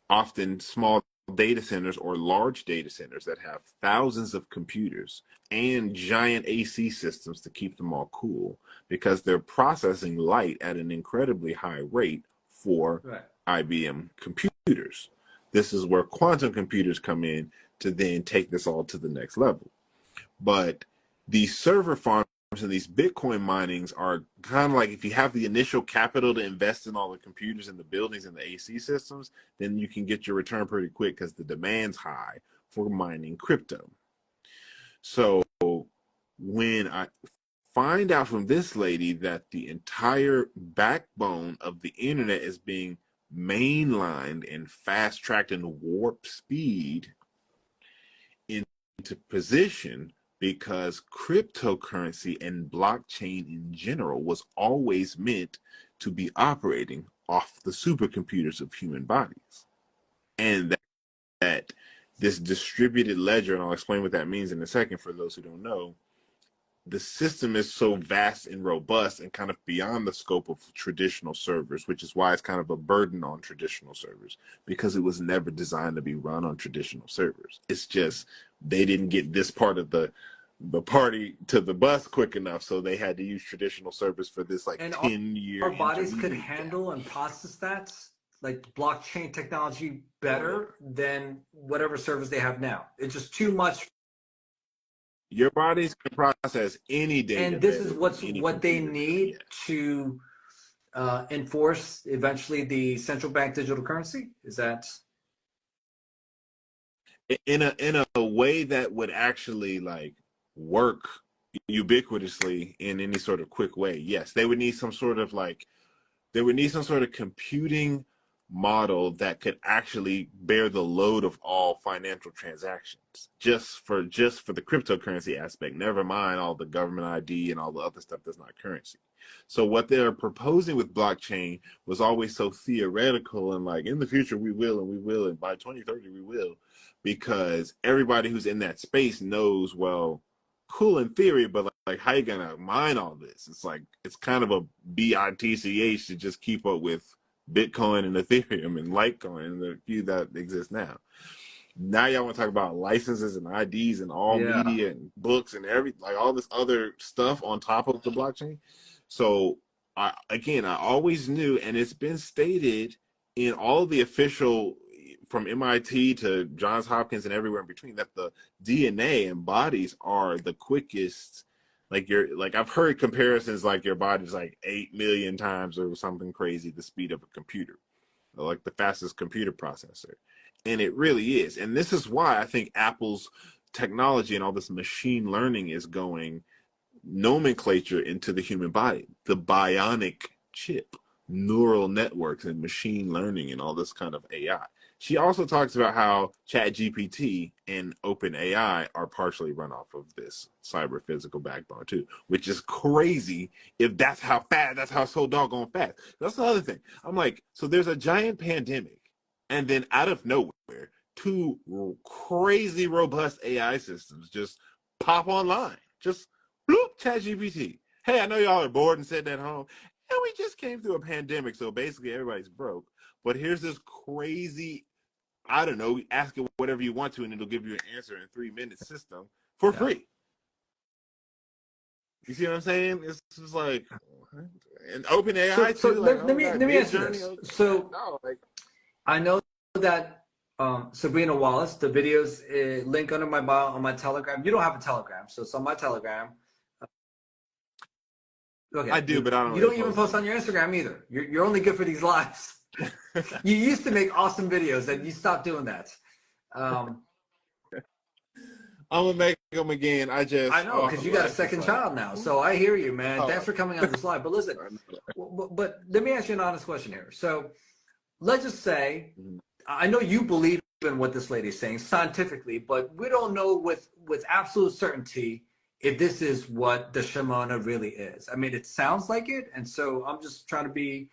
often small data centers or large data centers that have thousands of computers and giant AC systems to keep them all cool, because they're processing light at an incredibly high rate for Right. IBM computers. This is where quantum computers come in to then take this all to the next level. But these server farms and these Bitcoin minings are kind of like, if you have the initial capital to invest in all the computers and the buildings and the AC systems, then you can get your return pretty quick because the demand's high for mining crypto. So when I find out from this lady that the entire backbone of the internet is being mainlined and fast tracked in warp speed into position, because cryptocurrency and blockchain in general was always meant to be operating off the supercomputers of human bodies. And that this distributed ledger, and I'll explain what that means in a second for those who don't know, the system is so vast and robust and kind of beyond the scope of traditional servers, which is why it's kind of a burden on traditional servers, because it was never designed to be run on traditional servers. It's just they didn't get this part of the party to the bus quick enough, so they had to use traditional servers for this like And 10-year our bodies could intermediate handle gap. and process that, like blockchain technology, Oh yeah. better than whatever servers they have now. It's just too much. Your body's gonna process any data And this better is than any what they computer could. need to enforce eventually the central bank digital currency. Is that In a way that would actually like work ubiquitously in any sort of quick way. Yes, they would need some sort of like they would need some sort of computing model that could actually bear the load of all financial transactions just for the cryptocurrency aspect, never mind all the government ID and all the other stuff that's not currency. So what they're proposing with blockchain was always so theoretical and like in the future we will and we will and by 2030 we will, because everybody who's in that space knows, well, cool in theory, but like how you gonna mine all this? It's like it's kind of a bitch to just keep up with Bitcoin and Ethereum and Litecoin and the few that exist now. Now y'all want to talk about licenses and IDs and all yeah media and books and like all this other stuff on top of the blockchain. So I always knew, and it's been stated in all the official from MIT to Johns Hopkins and everywhere in between that the DNA and bodies are the quickest. Like I've heard comparisons like your body's like 8 million times or something crazy the speed of a computer, or like the fastest computer processor. And it really is. And this is why I think Apple's technology and all this machine learning is going nomenclature into the human body, the bionic chip, neural networks and machine learning and all this kind of AI. She also talks about how ChatGPT and OpenAI are partially run off of this cyber physical backbone too, which is crazy if that's how fast, that's how so doggone fast. That's the other thing. I'm like, so there's a giant pandemic, and then out of nowhere, two crazy robust AI systems just pop online. Just bloop, ChatGPT. Hey, I know y'all are bored and sitting at home, and we just came through a pandemic, so basically everybody's broke. But here's this crazy, I don't know, ask it whatever you want to, and it'll give you an answer in 3 minutes system for yeah free. You see what I'm saying? It's just like, and OpenAI so too, like, let oh, we me got let me Mid answer Journey. this. So No, like, I know that Sabrina Wallace, the videos link under my bio on my Telegram. You don't have a Telegram, so it's on my Telegram. I Okay, do, but I don't you really don't even post post on on your Instagram either. You're only good for these lives. there. You used to make awesome videos, and you stopped doing that. Um, I'm gonna make them again. I know, because you got a life is second like, child now. So I hear you, man. oh, Thanks for coming on this live. But listen, but let me ask you an honest question here. So let's just say, I know you believe in what this lady's saying scientifically, but we don't know with absolute certainty if this is what the Shimona really is. I mean, it sounds like it, and so I'm just trying to be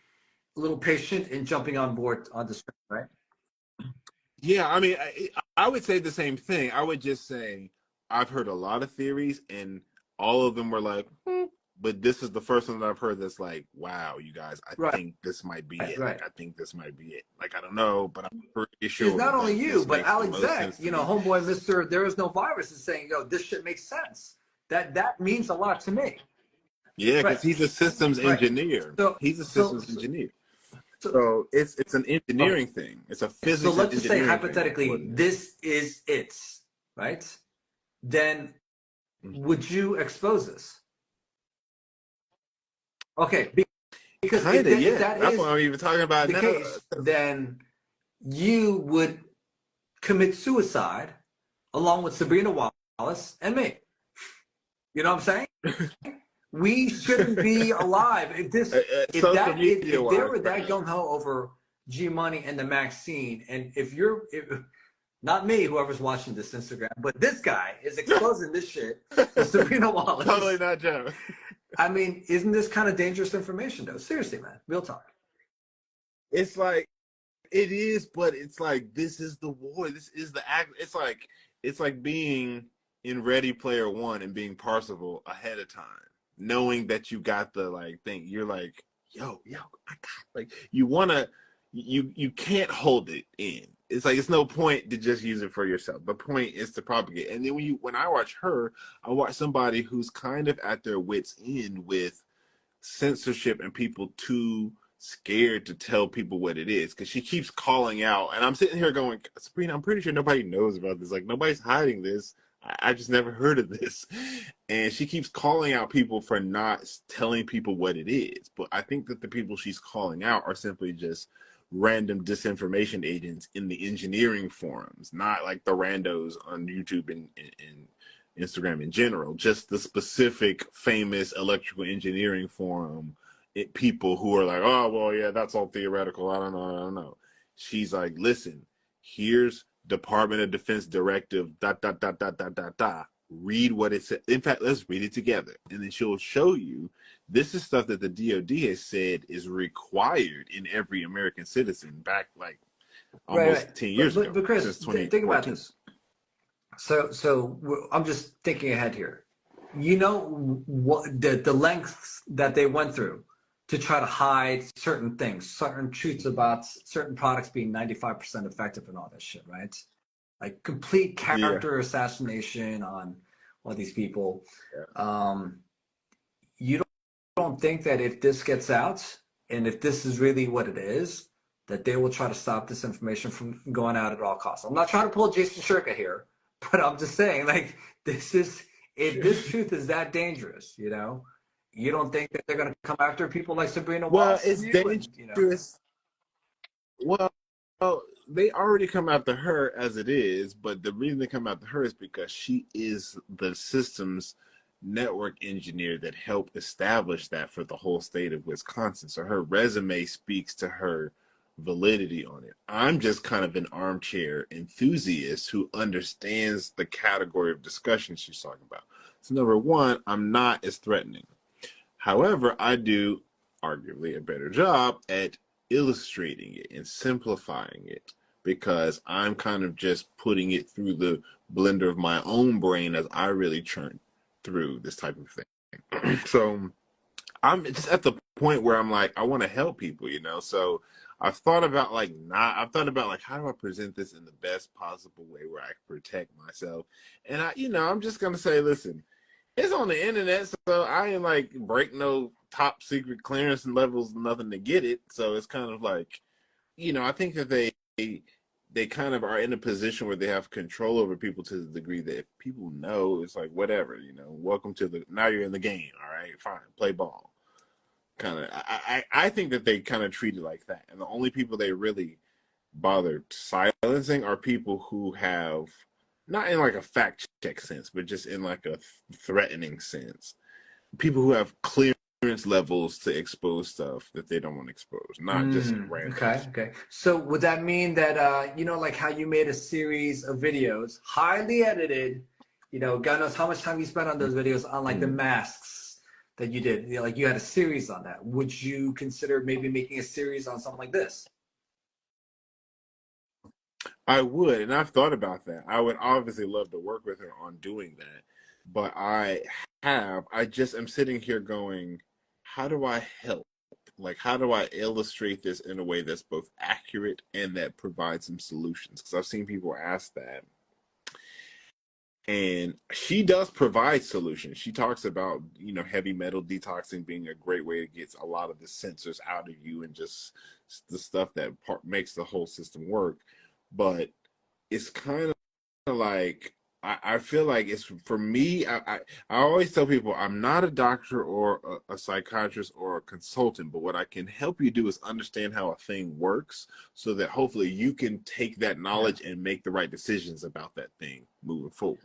a little patient in jumping on board on this, right? yeah, I mean, I would say the same thing. I would just say I've heard a lot of theories, and all of them were like, but this is the first one that I've heard that's like, wow, you guys, I Right, think this might be it. right. Like, I think this might be it. Like, I don't know, but I'm pretty It's sure not only that you, this but makes the Alex most Zek, sense to me. homeboy, Mister, there is no virus, is saying, yo, this shit makes sense. That means a lot to me. Yeah, Right, because he's a systems right. engineer. So He's a so systems so engineer. so, So it's an okay. engineering thing. It's a So physics and let's just say engineering thing more hypothetically, than anything. this is it, right? Then Mhm. would you expose this? Okay, because Kind of, if yeah. that That's what is I'm even talking about the now. case, then you would commit suicide along with Sabrina Wallace and me. You know what I'm saying? We shouldn't be alive Social media if they wise, were that perhaps. gung ho over G Money and the Maxine, and if not me, whoever's watching this Instagram, but this guy is exposing this shit to Sabrina Totally Wallace. not Joe. I mean, isn't this kind of dangerous information though? Seriously, man, real talk. It's like it is, but it's like this is the war. This is the act. It's like being in Ready Player One and being Parsifal ahead of time, knowing that you got the like thing. You're like, yo, I got like you wanna you can't hold it in. It's like it's no point to just use it for yourself. The point is to propagate. And then when I watch her, I watch somebody who's kind of at their wits end with censorship and people too scared to tell people what it is because she keeps calling out, and I'm sitting here going, Sabrina, I'm pretty sure nobody knows about this. Like nobody's hiding this. I just never heard of this. And she keeps calling out people for not telling people what it is. But I think that the people she's calling out are simply just random disinformation agents in the engineering forums, not like the randos on YouTube and Instagram in general, just the specific famous electrical engineering forum people who are like, oh, well, yeah, that's all theoretical. I don't know. I don't know. She's like, listen, here's Department of Defense directive, dot, dot, dot, dot, dot, dot, dot. Read what it says. In fact, let's read it together. And then she'll show you this is stuff that the DOD has said is required in every American citizen back like almost Right. 10 years ago, But Chris, since think about 2014. this. So I'm just thinking ahead here. You know what the lengths that they went through to try to hide certain things, certain truths about certain products being 95% effective and all that shit, right? Like complete Yeah. character assassination on all these people. Yeah. You don't think that if this gets out and if this is really what it is, that they will try to stop this information from going out at all costs? I'm not trying to pull Jason Shirka here, but I'm just saying, like, this is, if this truth is that dangerous, you know, you don't think that they're going to come after people like Sabrina Well, Wallace it's and you, and you know? dangerous. Well, they already come after her as it is, but the reason they come after her is because she is the systems network engineer that helped establish that for the whole state of Wisconsin. So her resume speaks to her validity on it. I'm just kind of an armchair enthusiast who understands the category of discussion she's talking about. So number one, I'm not as threatening. However, I do arguably a better job at illustrating it and simplifying it because I'm kind of just putting it through the blender of my own brain as I really churn through this type of thing. So I'm just at the point where I'm like, I want to help people, you know? So I've thought about like, how do I present this in the best possible way where I can protect myself? And I'm just going to say, listen, it's on the internet, so I ain't like break no top secret clearance and levels, nothing to get it. So it's kind of like, I think that they kind of are in a position where they have control over people to the degree that if people know, it's like whatever, welcome to now you're in the game. All right, fine, play ball. Kind of, I think that they kind of treat it like that, and the only people they really bother silencing are people who have not in like a fact check sense, but just in like a threatening sense. People who have clearance levels to expose stuff that they don't want to expose, not just Okay, randos. okay. So would that mean that like how you made a series of videos, highly edited, God knows how much time you spent on those videos on like the Mm-hmm. masks that you did. Like you had a series on that. Would you consider maybe making a series on something like this? I would, and I've thought about that. I would obviously love to work with her on doing that, but I just am sitting here going, how do I help? Like, how do I illustrate this in a way that's both accurate and that provides some solutions? Because I've seen people ask that. And she does provide solutions. She talks about, heavy metal detoxing being a great way to get a lot of the sensors out of you and just the stuff that makes the whole system work. But it's kind of like I feel like it's for me. I always tell people I'm not a doctor or a psychiatrist or a consultant, but what I can help you do is understand how a thing works, so that hopefully you can take that Yeah. knowledge and make the right decisions about that thing moving forward.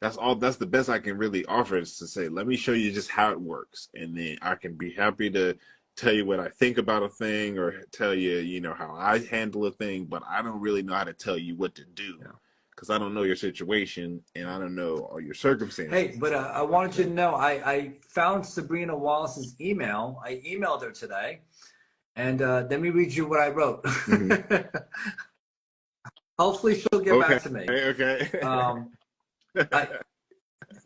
That's all. That's the best I can really offer, is to say, let me show you just how it works, and then I can be happy to tell you what I think about a thing or tell you, how I handle a thing, but I don't really know how to tell you what to do Yeah. because I don't know your situation and I don't know all your Hey, circumstances. but I wanted you So, to know I found Sabrina Wallace's email. I emailed her today, and let me read you what I wrote. mhm. Hopefully, she'll get back Okay, to me. okay. Um, I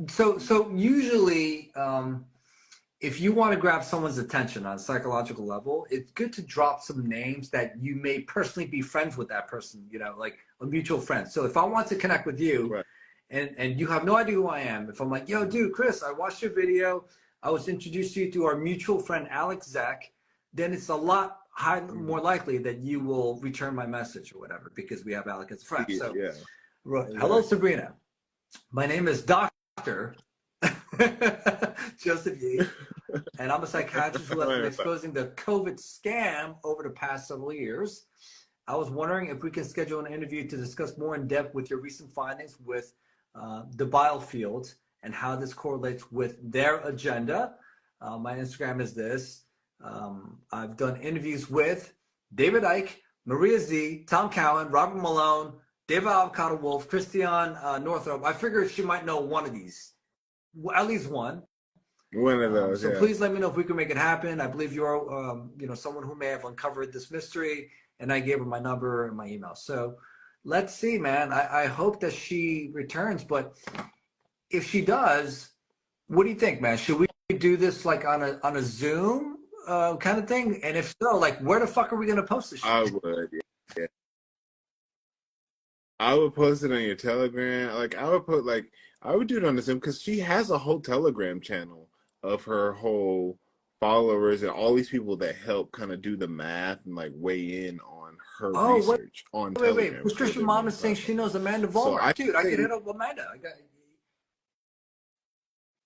so usually, if you want to grab someone's attention on a psychological level, it's good to drop some names that you may personally be friends with that person. Like a mutual friend. So if I want to connect with you, Right. and you have no idea who I am, if I'm like, yo, dude, Chris, I watched your video. I was introduced to you through our mutual friend Alex Zach. Then it's a lot Mhm. more likely that you will return my message or whatever because we have Alex as a friend. So, Yeah, hello, exactly. Sabrina. My name is Doctor Joseph Yee, and I'm a psychiatrist who has been exposing the COVID scam over the past several years. I was wondering if we can schedule an interview to discuss more in depth with your recent findings with the biofield and how this correlates with their agenda. My Instagram is this. I've done interviews with David Icke, Maria Z, Tom Cowan, Robert Malone, David Avocado Wolf, Christian Northrup. I figured she might know one of these, at least one. One of those. So yeah. please let me know if we can make it happen. I believe you're, someone who may have uncovered this mystery, and I gave her my number and my email. So let's see, man. I hope that she returns, but if she does, what do you think, man? Should we do this like on a Zoom kind of thing? And if so, like, where the fuck are we gonna post this shit? I would, yeah. I would post it on your Telegram. Like I would do it on the Zoom because she has a whole Telegram channel of her whole followers and all these people that help kind of do the math and like weigh in on her research on Telegram. Wait. Patricia Mom is saying she knows Amanda Vollmer. Dude, I can hit up Amanda.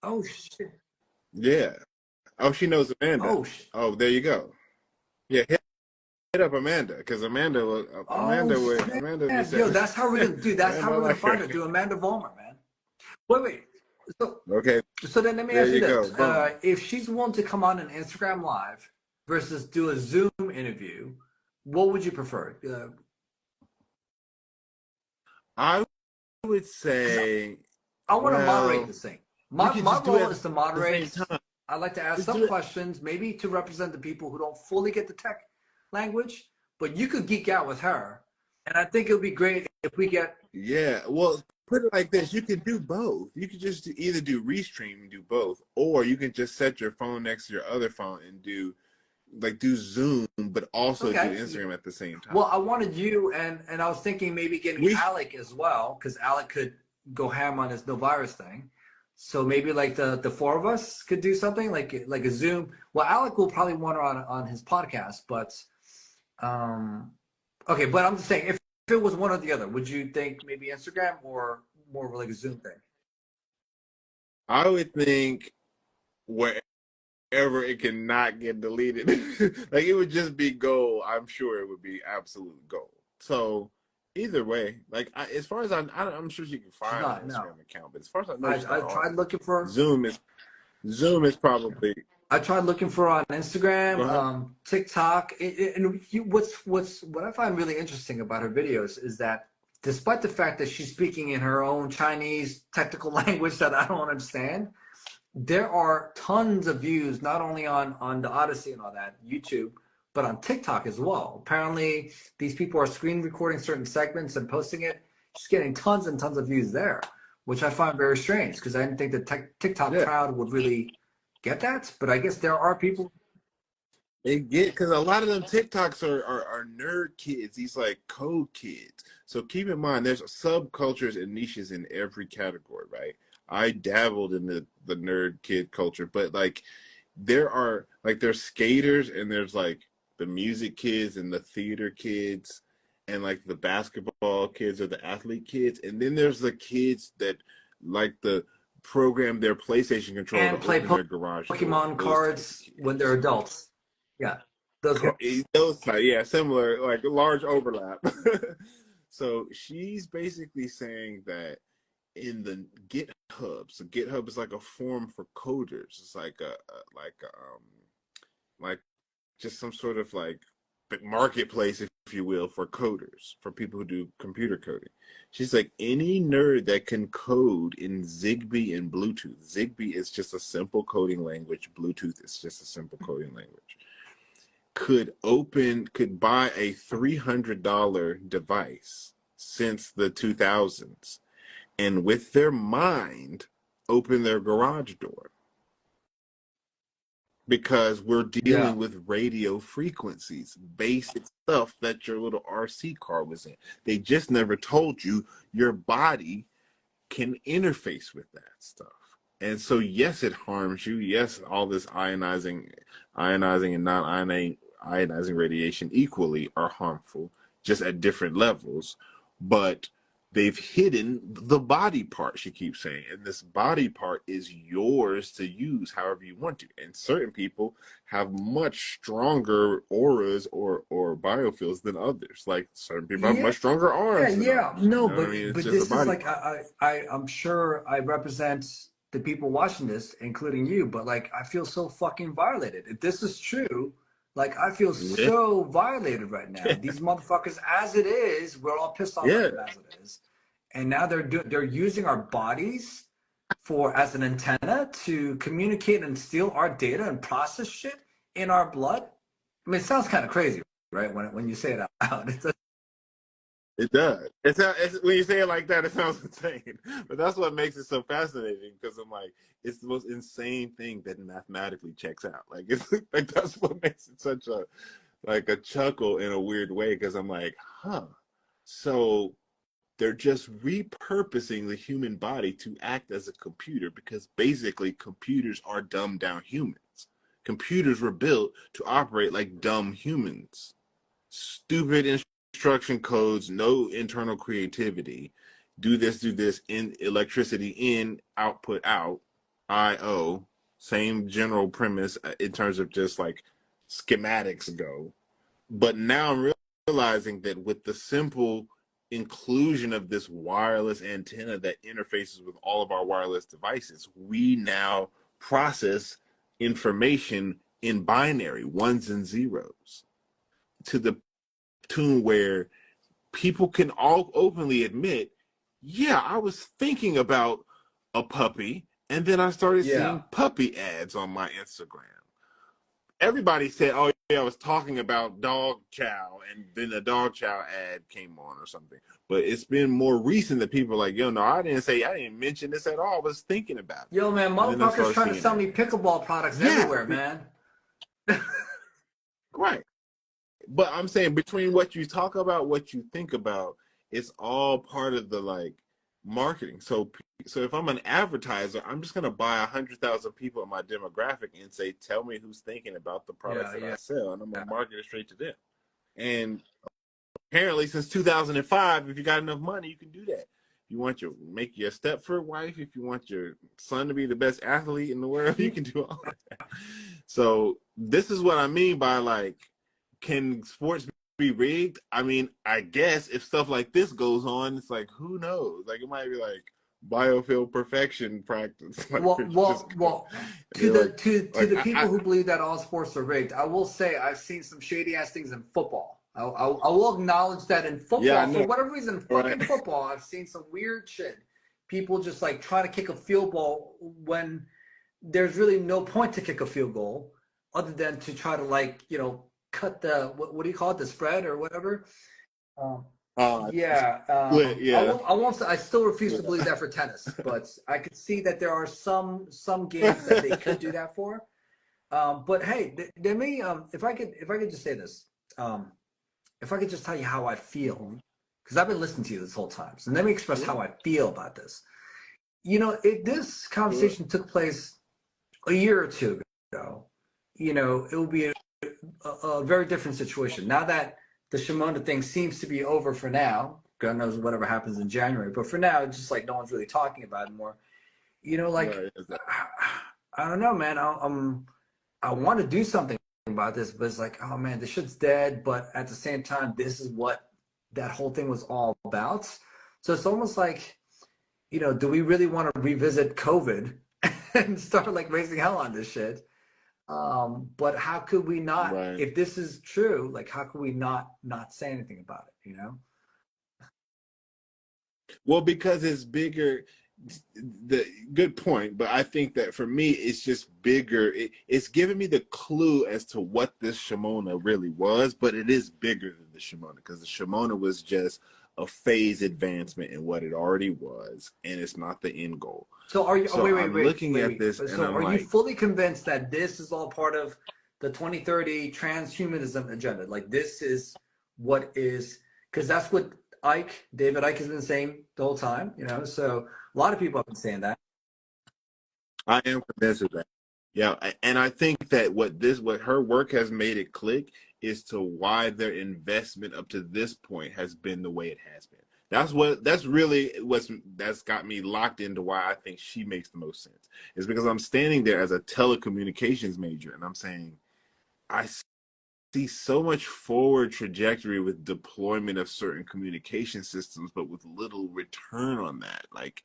Oh shit. Yeah. Oh, she knows Amanda. Oh, there you go. Yeah, hit up Amanda because Amanda would. Yo, that's how we're gonna do. That's how we're gonna find her. Do Amanda Vollmer, man. Wait. So okay. So then let me ask you this: if she's willing to come on an Instagram Live versus do a Zoom interview, what would you prefer? I would say I want to moderate this thing. My role is to moderate. I'd like to ask some questions, maybe to represent the people who don't fully get the tech language, but you could geek out with her. And I think it would be great if we get... Yeah, well, put it like this. You can do both. You can just either do Restream and do both, or you can just set your phone next to your other phone and do Zoom, but also do Instagram at the same time. Well, I wanted you, and I was thinking maybe getting Alec as well, because Alec could go ham on his no virus thing. So maybe like the four of us could do something like a Zoom. Well, Alec will probably want her on his podcast, but okay. But I'm just saying, if it was one or the other, would you think maybe Instagram or more of like a Zoom thing? I would think wherever it cannot get deleted, like it would just be gold. I'm sure it would be absolute gold. So either way, like as far as I'm sure she can find an Instagram account, but as far as I know, I tried looking for Zoom is probably. I tried looking for on Instagram, TikTok, and what I find really interesting about her videos is that despite the fact that she's speaking in her own Chinese technical language that I don't understand, there are tons of views not only on the Odyssey and all that YouTube, but on TikTok as well. Apparently, these people are screen recording certain segments and posting it. She's getting tons and tons of views there, which I find very strange because I didn't think the TikTok crowd would really get that. But I guess there are people. They get, because a lot of them TikToks are nerd kids. These like code kids. So keep in mind, there's subcultures and niches in every category, right? I dabbled in the nerd kid culture, but like there's skaters and there's like the music kids and the theater kids and like the basketball kids or the athlete kids. And then there's the kids that like the program their PlayStation controller and play their garage Pokemon cards when they're adults. Yeah. Similar, like a large overlap. So she's basically saying that in the GitHub, so GitHub is like a forum for coders. It's like like just some sort of like marketplace, if you will, for coders, for people who do computer coding. She's like, any nerd that can code in Zigbee and Bluetooth. Zigbee is just a simple coding language. Bluetooth is just a simple coding language. Could buy a $300 device since the 2000s, and with their mind open their garage door, because we're dealing with radio frequencies, basic stuff that your little RC car was in. They just never told you your body can interface with that stuff. And so yes, it harms you. Yes, all this ionizing and non-ionizing radiation equally are harmful, just at different levels. But they've hidden the body part, she keeps saying. And this body part is yours to use however you want to. And certain people have much stronger auras or biofields than others. Like certain people have Yeah, much stronger arms than yeah. others. You No, know what I mean? It's but just a this is body like part. I'm sure I represent the people watching this, including you, but like I feel so fucking violated. If this is true, like I feel Yeah. so violated right now. These motherfuckers, as it is, we're all pissed off at Yeah. them as it is, and now they're using our bodies for as an antenna to communicate and steal our data and process shit in our blood. I mean, it sounds kind of crazy, right? When you say it out loud, It does. It's when you say it like that, it sounds insane. But that's what makes it so fascinating, because I'm like, it's the most insane thing that mathematically checks out. Like it's like that's what makes it such a like a chuckle in a weird way, because I'm like, huh. So they're just repurposing the human body to act as a computer, because basically computers are dumbed down humans. Computers were built to operate like dumb humans. Stupid instruction codes, no internal creativity. Do this, in electricity in, output out, IO. Same general premise in terms of just like schematics go. But now I'm realizing that with the simple inclusion of this wireless antenna that interfaces with all of our wireless devices, we now process information in binary, ones and zeros, to the tune where people can all openly admit, yeah, I was thinking about a puppy, and then I started yeah. seeing puppy ads on my Instagram. Everybody said, oh yeah, I was talking about dog chow, and then the dog chow ad came on or something. But it's been more recent that people are like, yo, no, I didn't mention this at all. I was thinking about it. Yo, man, And then I motherfuckers started trying to seeing sell me that. pickleball products Yeah, everywhere, man. right. But I'm saying, between what you talk about, what you think about, it's all part of the like marketing. So if I'm an advertiser, I'm just gonna buy 100,000 people in my demographic and say, tell me who's thinking about the products Yeah, that I yeah. sell, and I'm gonna market it straight to them. And apparently, since 2005, if you got enough money, you can do that. If you want make your Stepford wife, if you want your son to be the best athlete in the world, you can do all that. So this is what I mean by like, can sports be rigged? I mean, I guess if stuff like this goes on, it's like, who knows? Like it might be like biofield perfection practice. Like Well, where you just well, go, well. and To they're the like, to the I people who believe that all sports are rigged, I will say I've seen some shady ass things in football. I will acknowledge that in yeah, I football, for know, whatever reason, right? fucking football, I've seen some weird shit. People just like try to kick a field goal when there's really no point to kick a field goal other than to try to like cut the what do you call it, the spread or whatever. Um, Uh, yeah, Split, I yeah. won't. I won't. I still refuse to believe Yeah. that for tennis, but I could see that there are some games that they could do that for. But hey, there may if I could just say this, um, if I could just tell you how I feel, Mhm. because I've been listening to you this whole time, so let me express Sure, how I feel about this. This sure. conversation took place a year or two ago. It will be a very different situation now that the Shimona thing seems to be over for now. God knows whatever happens in January, but for now, it's just like no one's really talking about it more. Like Right, exactly. I don't know, man. I want to do something about this, but it's like, oh man, this shit's dead. But at the same time, this is what that whole thing was all about. So it's almost like, do we really want to revisit COVID and start like raising hell on this shit? But how could we not, Right. if this is true, like how could we not say anything about it? Well, because it's bigger. The good point, but I think that for me, it's just bigger. It's giving me the clue as to what this Shimona really was, but it is bigger than the Shimona, because the Shimona was just a phase advancement in what it already was, and it's not the end goal. So are you? Oh, So wait, wait, I'm wait, looking wait, at this wait. and So I'm are you like, fully convinced that this is all part of the 2030 transhumanism agenda? Like this is what is, because that's what David Icke has been saying the whole time. So a lot of people have been saying that. I am convinced of that. Yeah, and I think that what her work has made it click is to why their investment up to this point has been the way it has been. That's really that's got me locked into why I think she makes the most sense. Is because I'm standing there as a telecommunications major and I'm saying, I see so much forward trajectory with deployment of certain communication systems, but with little return on that. Like,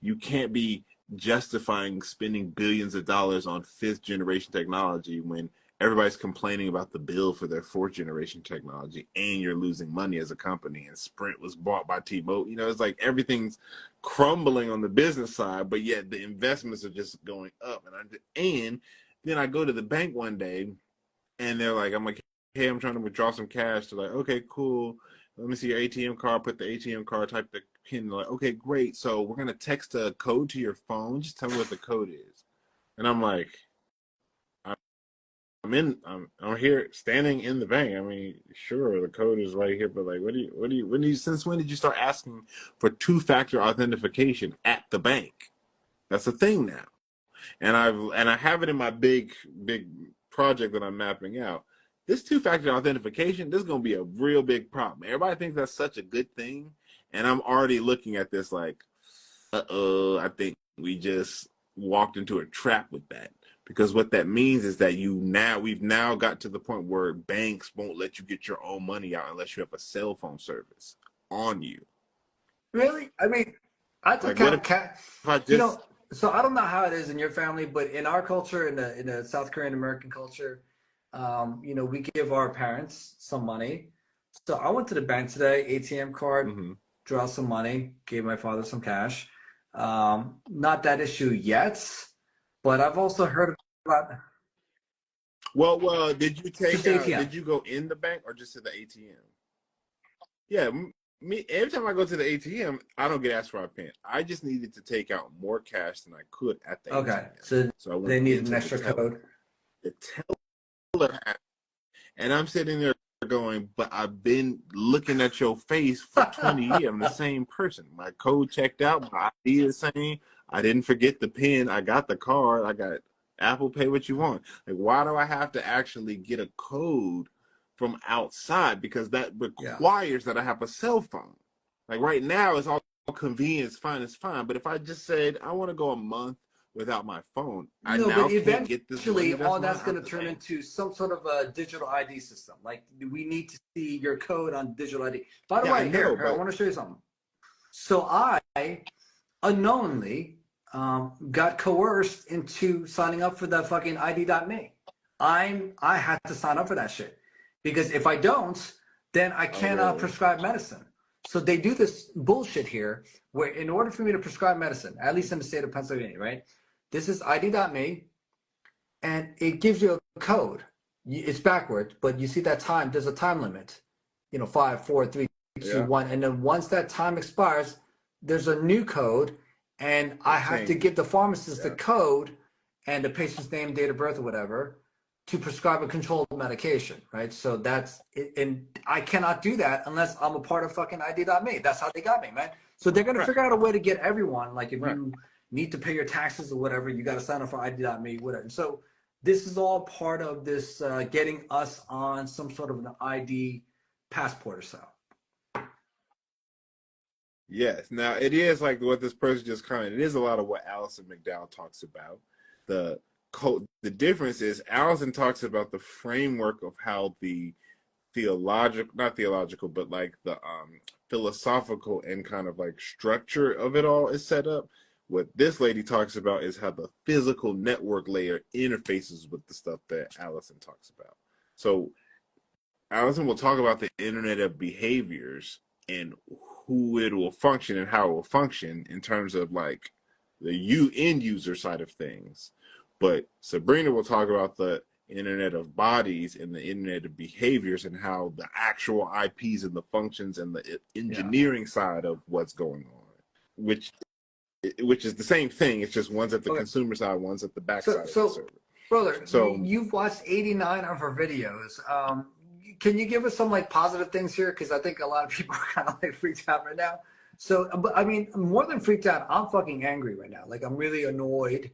you can't be justifying spending billions of dollars on fifth generation technology when everybody's complaining about the bill for their fourth generation technology and you're losing money as a company, and Sprint was bought by T-Mobile. You know, it's like everything's crumbling on the business side, but yet the investments are just going up. And then I go to the bank one day and they're like, I'm like, hey, I'm trying to withdraw some cash. They're like, okay, cool. Let me see your ATM card. Put the ATM card, type the PIN. They're like, okay, great. So we're going to text a code to your phone. Just tell me what the code is. And I'm like, I'm here standing in the bank. I mean, sure, the code is right here, but like, since when did you start asking for two-factor authentication at the bank? That's a thing now. And I have it in my big project that I'm mapping out. This two-factor authentication, this is going to be a real big problem. Everybody thinks that's such a good thing, and I'm already looking at this like, I think we just walked into a trap with that. Because what that means is that we've now got to the point where banks won't let you get your own money out unless you have a cell phone service on you. Really? I mean, I took Like, you know, so I don't know how it is in your family, but in our culture, in the South Korean American culture, you know, we give our parents some money. So I went to the bank today, ATM card, draw some money, gave my father some cash. Not that issue yet, but I've also heard about Well, did you just ATM. did you go in the bank or just to the ATM? Yeah, me, every time I go to the ATM, I don't get asked for a PIN. I just needed to take out more cash than I could at the Okay, ATM. So I they went need an into extra code. The teller, and I'm sitting there going, but I've been looking at your face for 20 years. I'm the same person. My code checked out. My ID is the same. I didn't forget the PIN. I got the card. I got Apple Pay, what you want. Like, why do I have to actually get a code from outside? Because that requires that I have a cell phone. Like, right now, it's all convenience, fine, it's fine. But if I just said, I want to go a month without my phone, I now can't get this money. All that's going to turn into some sort of a digital ID system. Like, we need to see your code on digital ID. By the way, here, I want to show you something. So I unknowingly got coerced into signing up for that fucking ID.me. I had to sign up for that shit because if I don't, then I cannot prescribe medicine. So they do this bullshit here where in order for me to prescribe medicine, at least in the state of Pennsylvania, right? This is ID.me and it gives you a code. It's backwards, but you see that time, there's a time limit, you know, 5, 4, 3, 2, 1. And then once that time expires, there's a new code and I have to give the pharmacist the code and the patient's name, date of birth or whatever to prescribe a controlled medication, right? So that's it, and I cannot do that unless I'm a part of fucking ID.me. That's how they got me, man. So they're gonna figure out a way to get everyone. Like if you need to pay your taxes or whatever, you got to sign up for ID.me, whatever. So this is all part of this getting us on some sort of an ID passport or so. Yes. Now it is like what this person just commented. It is a lot of what Allison McDowell talks about. The difference is Allison talks about the framework of how the not theological, but like the philosophical and kind of like structure of it all is set up. What this lady talks about is how the physical network layer interfaces with the stuff that Allison talks about. So Allison will talk about the Internet of Behaviors and who it will function and how it will function in terms of like the end user side of things. But Sabrina will talk about the Internet of Bodies and the Internet of Behaviors and how the actual IPs and the functions and the engineering side of what's going on, which is the same thing. It's just one's at the consumer side, one's at the back side of the server. Brother, you've watched 89 of her videos. Can you give us some like positive things here? Because I think a lot of people are kind of like freaked out right now. So, but I mean, more than freaked out, I'm fucking angry right now. Like I'm really annoyed.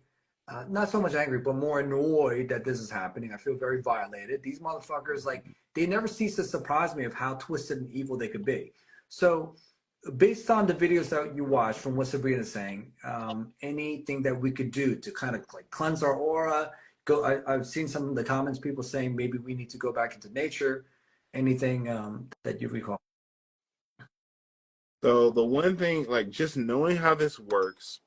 Not so much angry, but more annoyed that this is happening. I feel very violated. These motherfuckers, like, they never cease to surprise me of how twisted and evil they could be. So based on the videos that you watch from what Sabrina's saying, anything that we could do to kind of like cleanse our aura? I've seen some of the comments, people saying maybe we need to go back into nature. Anything that you recall? So the one thing, like just knowing how this works,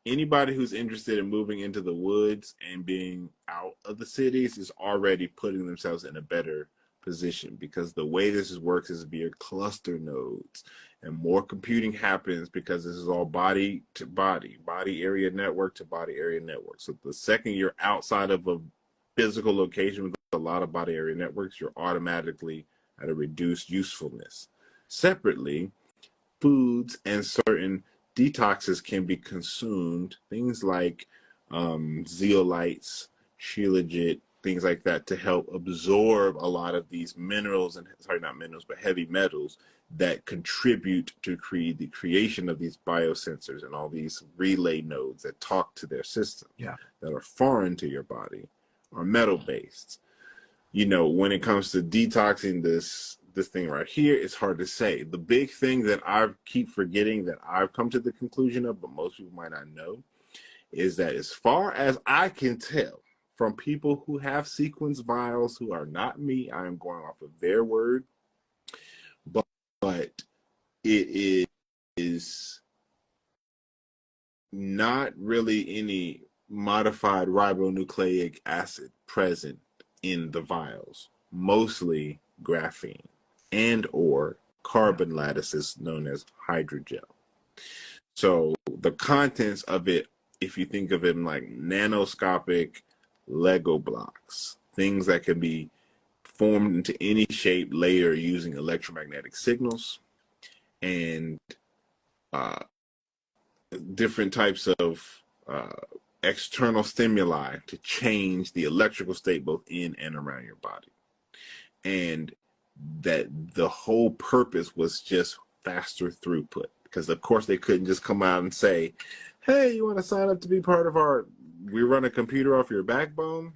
anybody who's interested in moving into the woods and being out of the cities is already putting themselves in a better position, because the way this works is via cluster nodes, and more computing happens because this is all body to body, body area network to body area network. So the second you're outside of a physical location with a lot of body area networks, you're automatically at a reduced usefulness. Separately, foods and certain detoxes can be consumed, things like zeolites, shilajit, things like that, to help absorb a lot of these minerals, and sorry, not minerals, but heavy metals that contribute to the creation of these biosensors and all these relay nodes that talk to their system, that are foreign to your body, are metal based. When it comes to detoxing this thing right here, it's hard to say. The big thing that I keep forgetting, that I've come to the conclusion of, but most people might not know, is that as far as I can tell from people who have sequence vials, who are not me, I am going off of their word, but it is not really any modified ribonucleic acid present in the vials, mostly graphene and or carbon lattices known as hydrogel. So the contents of it, if you think of them like nanoscopic Lego blocks, things that can be formed into any shape later using electromagnetic signals and different types of external stimuli to change the electrical state both in and around your body. And that the whole purpose was just faster throughput, because of course they couldn't just come out and say, hey, you want to sign up to be part of we run a computer off your backbone?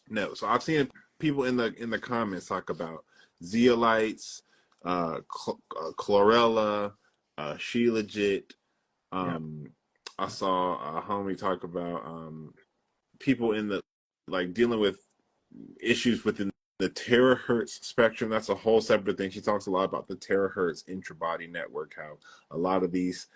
No. So I've seen people in the comments talk about zeolites, chlorella, shilajit. I saw a homie talk about people dealing with issues within the terahertz spectrum. That's a whole separate thing. She talks a lot about the terahertz intrabody network, how a lot of these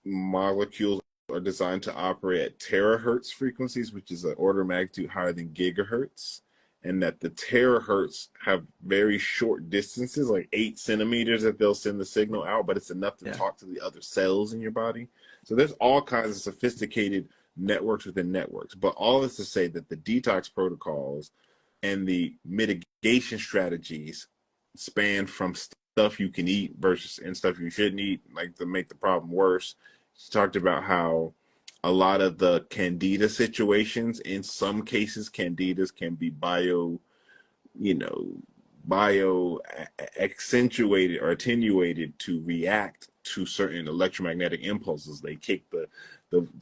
molecules are designed to operate at terahertz frequencies, which is an order of magnitude higher than gigahertz, and that the terahertz have very short distances, like 8 centimeters, that they'll send the signal out, but it's enough to talk to the other cells in your body. So there's all kinds of sophisticated networks within networks. But all this to say that the detox protocols and the mitigation strategies span from stuff you can eat and stuff you shouldn't eat, like to make the problem worse. She talked about how a lot of the candida situations, in some cases, candidas can be bio accentuated or attenuated to react to certain electromagnetic impulses. They kick the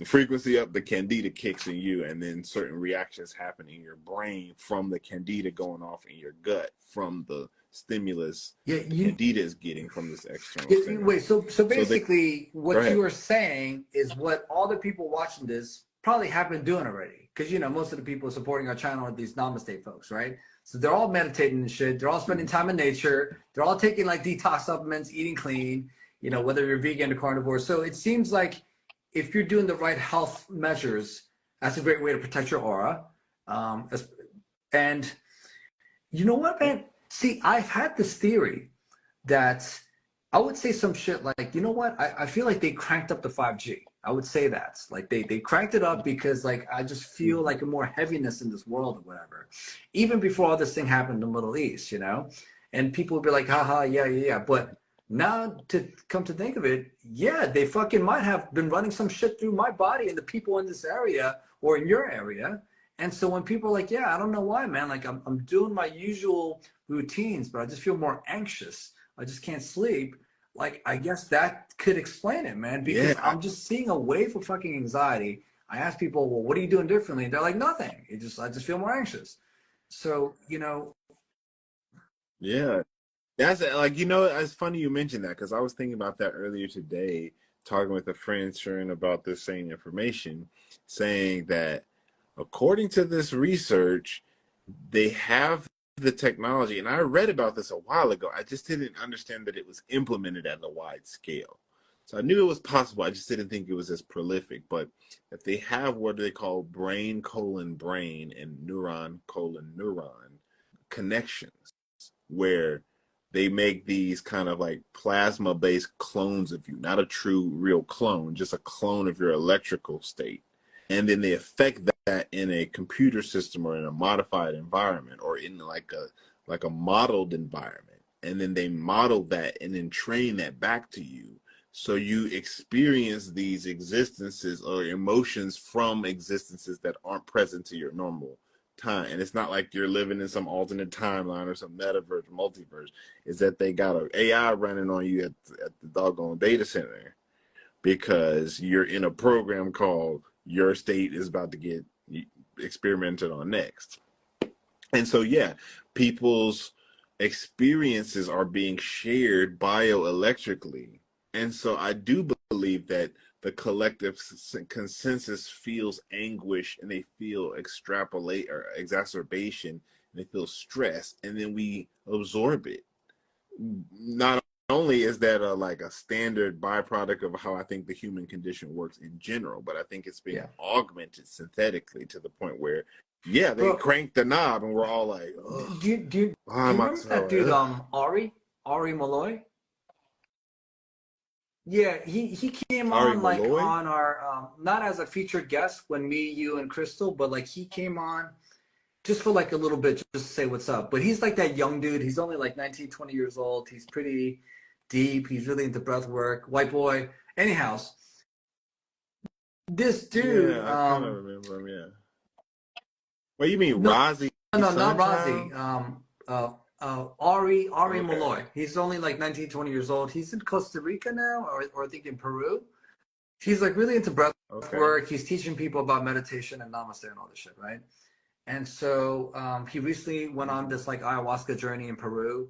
frequency up, the candida kicks in you, and then certain reactions happen in your brain from the candida going off in your gut from the stimulus candida is getting from this external stimulus. Wait, so basically what you are saying is what all the people watching this probably have been doing already, because most of the people supporting our channel are these namaste folks, right? So they're all meditating and shit. They're all spending time in nature. They're all taking like detox supplements, eating clean, whether you're vegan or carnivore. So it seems like if you're doing the right health measures, that's a great way to protect your aura. And you know what, man? See, I've had this theory that I would say some shit like, you know what? I feel like they cranked up the 5G. I would say that. Like they cranked it up because like I just feel like a more heaviness in this world or whatever. Even before all this thing happened in the Middle East, And people would be like, haha, yeah. But now to come to think of it, yeah, they fucking might have been running some shit through my body and the people in this area or in your area. And so when people are like, yeah, I don't know why, man, like I'm doing my usual routines, but I just feel more anxious. I just can't sleep. Like, I guess that could explain it, man, because I'm just seeing a wave of fucking anxiety. I ask people, well, what are you doing differently? And they're like, nothing. I just feel more anxious. So, Yeah. That's like, you know, it's funny you mentioned that because I was thinking about that earlier today, talking with a friend, sharing about this same information, saying that according to this research, they have the technology, and I read about this a while ago. I just didn't understand that it was implemented at a wide scale. So I knew it was possible. I just didn't think it was as prolific. But that they have what they call brain colon brain and neuron colon neuron connections, where they make these kind of like plasma based clones of you, not a true real clone, just a clone of your electrical state. And then they affect that in a computer system or in a modified environment or in like a modeled environment. And then they model that and then train that back to you. So you experience these existences or emotions from existences that aren't present to your normal time. And it's not like you're living in some alternate timeline or some metaverse, multiverse. Is that they got an AI running on you at the doggone data center because you're in a program called your state is about to get experimented on next. And so, yeah, people's experiences are being shared bioelectrically. And so I do believe that the collective consensus feels anguish and they feel extrapolate or exacerbation and they feel stress and then we absorb it. Not only is that like a standard byproduct of how I think the human condition works in general, but I think it's being Yeah. augmented synthetically to the point where, yeah, they Bro, crank the knob and we're all like, do, ugh, do, you- do, you- why do you am I remember that so, dude, ugh. Ari Malloy? Yeah, he came Ari on like Malloy? on our not as a featured guest when me, you, and Crystal, but like he came on just for like a little bit just to say what's up. But he's like that young dude. He's only like 19, 20 years old. He's pretty deep. He's really into breath work. White boy. Anyhow, this dude, Yeah, I kind of remember him, yeah. What you mean, no, Rozzy no, not Razi. Sunchild? Ari Okay, Malloy. He's only like 19, 20 years old. He's in Costa Rica now, or I think in Peru. He's like really into breath okay. work. He's teaching people about meditation and namaste and all this shit, right? And so he recently went on Hmm. this like ayahuasca journey in Peru,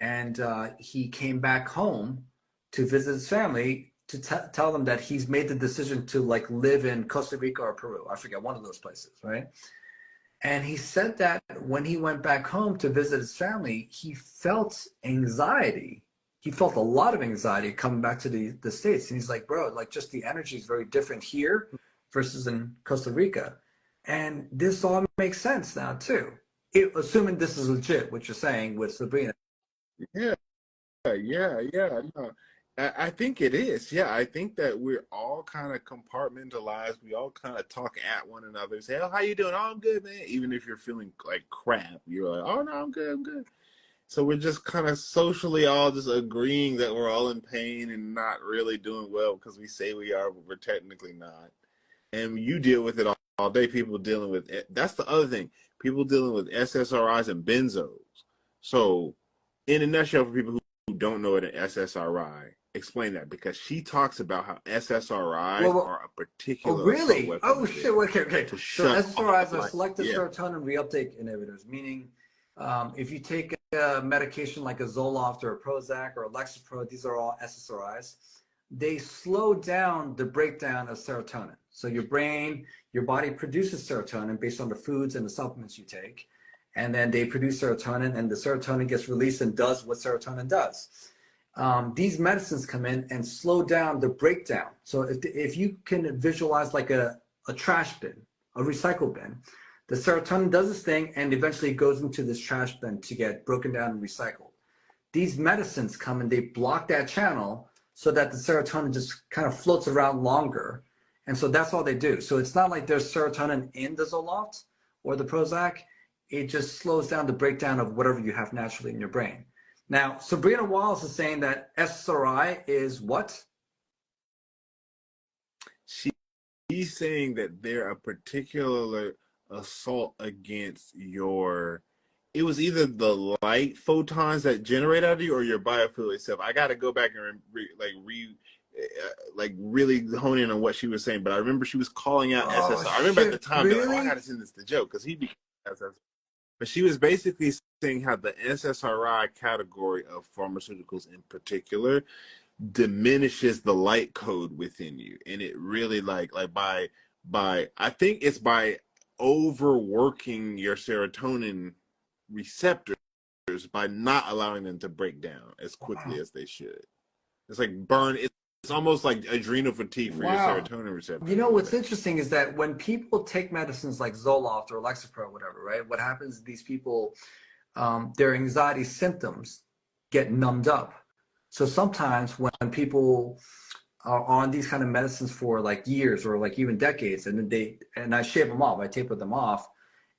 and he came back home to visit his family to tell them that he's made the decision to like live in Costa Rica or Peru. I forget, one of those places, right? And he said that when he went back home to visit his family, he felt anxiety. He felt a lot of anxiety coming back to the States. And he's like, bro, like just the energy is very different here versus in Costa Rica. And this all makes sense now, too. Assuming this is legit, what you're saying with Sabrina. Yeah, yeah. No, I think it is. Yeah, I think that we're all kind of compartmentalized. We all kind of talk at one another. Say, "Oh, how you doing? Oh, I'm good, man." Even if you're feeling like crap, you're like, "Oh no, I'm good. I'm good." So we're just kind of socially all just agreeing that we're all in pain and not really doing well because we say we are, but we're technically not. And you deal with it all day. People dealing with it. That's the other thing. People dealing with SSRIs and benzos. So, in a nutshell, for people who don't know what an SSRI, explain that because she talks about how Well, SSRIs well, are a oh, particular assault really? weapon Oh, of shit. theirs Okay, okay. to So shut off SSRIs are like selective yeah. serotonin reuptake inhibitors, meaning if you take a medication like a Zoloft or a Prozac or a Lexapro, these are all SSRIs. They slow down the breakdown of serotonin. So your brain, your body produces serotonin based on the foods and the supplements you take. And then they produce serotonin, and the serotonin gets released and does what serotonin does. These medicines come in and slow down the breakdown. So if you can visualize like a trash bin, a recycle bin, the serotonin does this thing and eventually goes into this trash bin to get broken down and recycled. These medicines come and they block that channel so that the serotonin just kind of floats around longer. And so that's all they do. So it's not like there's serotonin in the Zoloft or the Prozac. It just slows down the breakdown of whatever you have naturally in your brain. Now, Sabrina Wallace is saying that SSRI is what? She, she's saying that they're a particular assault against your. It was either the light photons that generate out of you or your biofluid itself. I got to go back and like really hone in on what she was saying. But I remember she was calling out Oh, SSR. I remember at the shit, time being like, "Oh, I got really? to send this to Joe because he became SSR." But she was basically saying how the SSRI category of pharmaceuticals in particular diminishes the light code within you, and it really like by I think it's by overworking your serotonin receptors by not allowing them to break down as quickly Wow. as they should. It's like it's almost like adrenal fatigue for your Wow. serotonin You receptors know, or what's whatever. interesting is that when people take medicines like Zoloft or Lexapro, whatever, right? What happens is these people, their anxiety symptoms get numbed up. So sometimes when people are on these kind of medicines for like years or like even decades, and then I shave them off, I taper them off,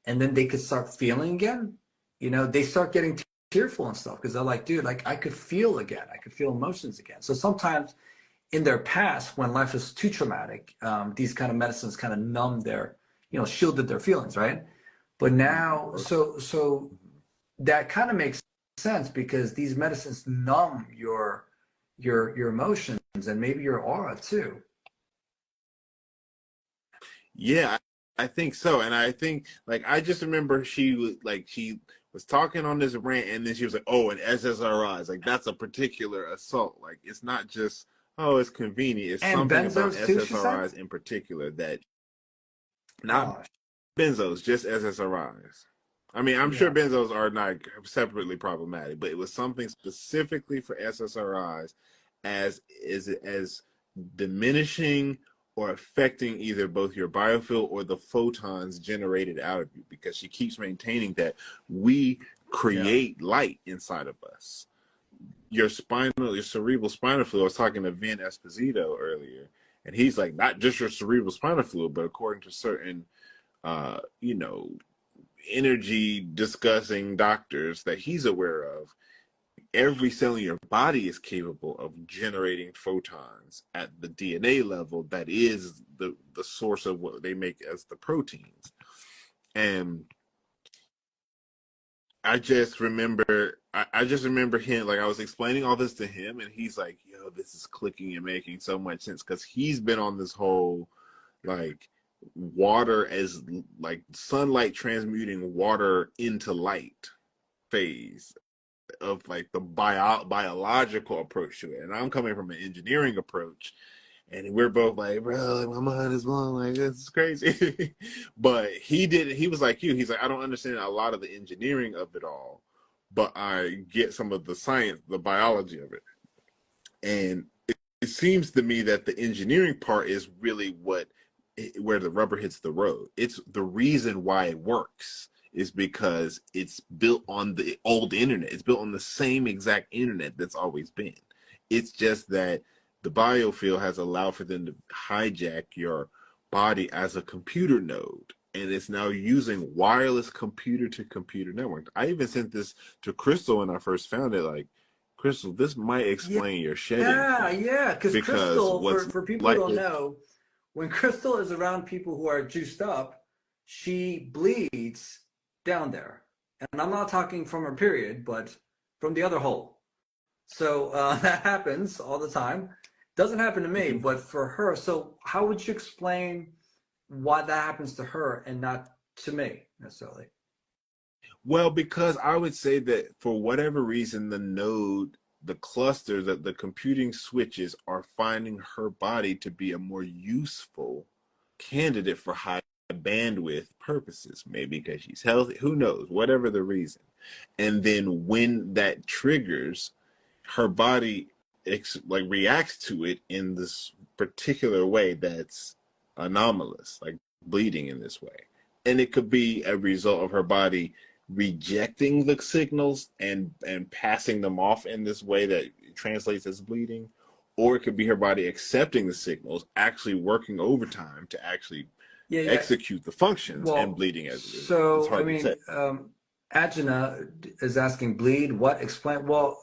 and then they could start feeling again. You know, they start getting tearful and stuff because they're like, dude, like I could feel again, I could feel emotions again. So sometimes in their past, when life was too traumatic, these kind of medicines kind of numbed their, shielded their feelings, right? But now, so that kind of makes sense because these medicines numb your emotions and maybe your aura too. Yeah, I think so. And I think like I just remember she was talking on this rant and then she was like, oh, and SSRIs, like that's a particular assault. Like it's not just, oh, it's convenient. It's And something about benzos too, she said. SSRIs in particular that not Oh, benzos, just SSRIs. I mean, I'm sure yeah, benzos are not separately problematic, but it was something specifically for SSRIs as diminishing or affecting either both your biofield or the photons generated out of you, because she keeps maintaining that we yeah, create light inside of us. Your cerebral spinal fluid. I was talking to Vin Esposito earlier, and he's like, not just your cerebral spinal fluid, but according to certain, you know, energy discussing doctors that he's aware of, every cell in your body is capable of generating photons at the DNA level that is the source of what they make as the proteins. And I just remember him, like I was explaining all this to him and he's like, yo, this is clicking and making so much sense, because he's been on this whole like water as like sunlight transmuting water into light phase of like the biological approach to it. And I'm coming from an engineering approach, and we're both like, bro, like, my mind is blown, like this is crazy. But he was like you, he's like, I don't understand a lot of the engineering of it all, but I get some of the science, the biology of it. And it seems to me that the engineering part is really where the rubber hits the road. It's the reason why it works is because it's built on the old internet. It's built on the same exact internet that's always been. It's just that the biofield has allowed for them to hijack your body as a computer node. And it's now using wireless computer to computer network. I even sent this to Crystal when I first found it. Like, Crystal, this might yeah, explain your shedding yeah, thing. yeah. Because Because Crystal, what's for people who like, don't know, when Crystal is around people who are juiced up, she bleeds down there. And I'm not talking from her period, but from the other hole. So that happens all the time. Doesn't happen to me, but for her. So how would you explain why that happens to her and not to me necessarily? well, because I would say that for whatever reason, the cluster, that the computing switches are finding her body to be a more useful candidate for high bandwidth purposes. Maybe because she's healthy, who knows, whatever the reason. And then when that triggers, her body like reacts to it in this particular way that's anomalous, like bleeding in this way. And it could be a result of her body rejecting the signals and passing them off in this way that translates as bleeding, or it could be her body accepting the signals, actually working overtime to actually Yeah, yeah. execute the functions, and Well, bleeding as a result. It's so I hard to say. mean, Agina is asking bleed. What explain? Well,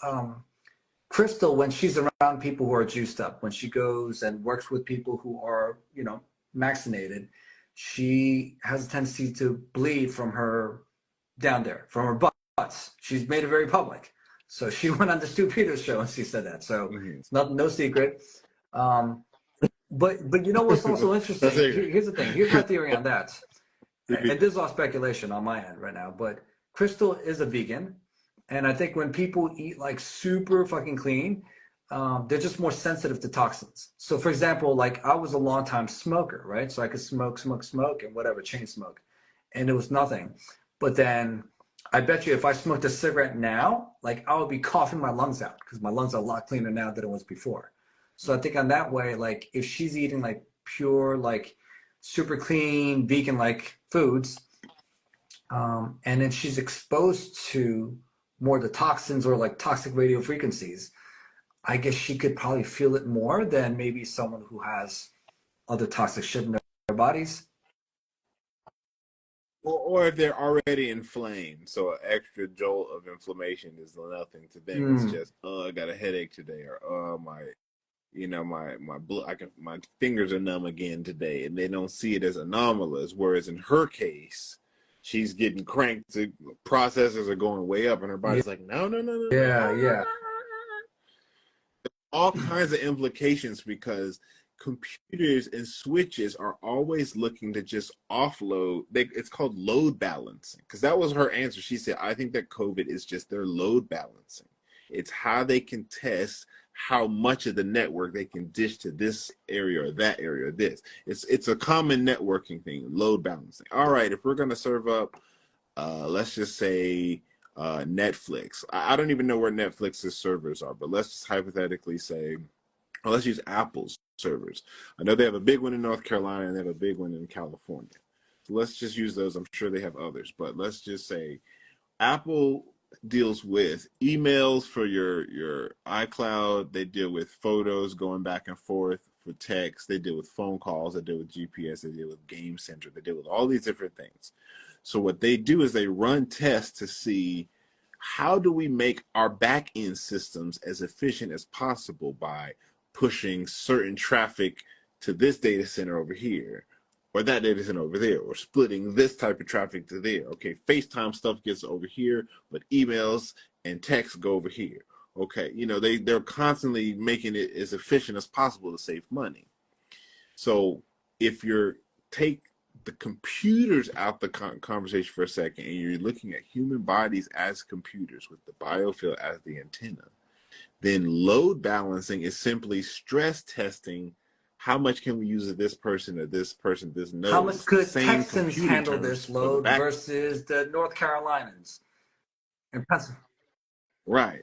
Crystal, when she's around people who are juiced up, when she goes and works with people who are, vaccinated, she has a tendency to bleed from her down there, from her butts. She's made it very public. So she went on the Stu Peters show and she said that. So Mm-hmm. it's no secret. Um, but you know what's also interesting? Here's the thing. Here's my theory on that. And this is all speculation on my end right now. But Crystal is a vegan, and I think when people eat like super fucking clean, they're just more sensitive to toxins. So, for example, like I was a long time smoker, right? So I could smoke, and whatever, chain smoke, and it was nothing. But then I bet you if I smoked a cigarette now, like I would be coughing my lungs out because my lungs are a lot cleaner now than it was before. So I think on that way, like if she's eating like pure, like super clean, vegan like foods, and then she's exposed to more of the toxins or like toxic radio frequencies, I guess she could probably feel it more than maybe someone who has other toxic shit in their bodies. Or if they're already inflamed, so an extra jolt of inflammation is nothing to them. It's Mm. just, oh, I got a headache today, or oh, my, my fingers are numb again today, and they don't see it as anomalous. Whereas in her case, she's getting cranked. The processes are going way up, and her Yeah, body's like, no, no, no, no, no. yeah. All kinds of implications because computers and switches are always looking to just offload. It's called load balancing, because that was her answer. She said, I think that COVID is just their load balancing. It's how they can test how much of the network they can dish to this area or that area or this. It's a common networking thing, load balancing. All right, if we're going to serve up, let's just say Netflix. I don't even know where Netflix's servers are, but let's just hypothetically say, well, let's use Apple's servers. I know they have a big one in North Carolina and they have a big one in California. So let's just use those. I'm sure they have others, but let's just say Apple deals with emails for your iCloud. They deal with photos going back and forth for text. They deal with phone calls. They deal with GPS. They deal with Game Center. They deal with all these different things. So what they do is they run tests to see how do we make our back end systems as efficient as possible by pushing certain traffic to this data center over here, or that data center over there, or splitting this type of traffic to there. Okay, FaceTime stuff gets over here, but emails and texts go over here. Okay, they're constantly making it as efficient as possible to save money. So if you're take the computers out the conversation for a second, and you're looking at human bodies as computers with the biofield as the antenna, then load balancing is simply stress testing how much can we use of this person or this person, this How node. much It's the could same Texans computing handle terms this for the load back. versus the North Carolinians and Pennsylvania? Right.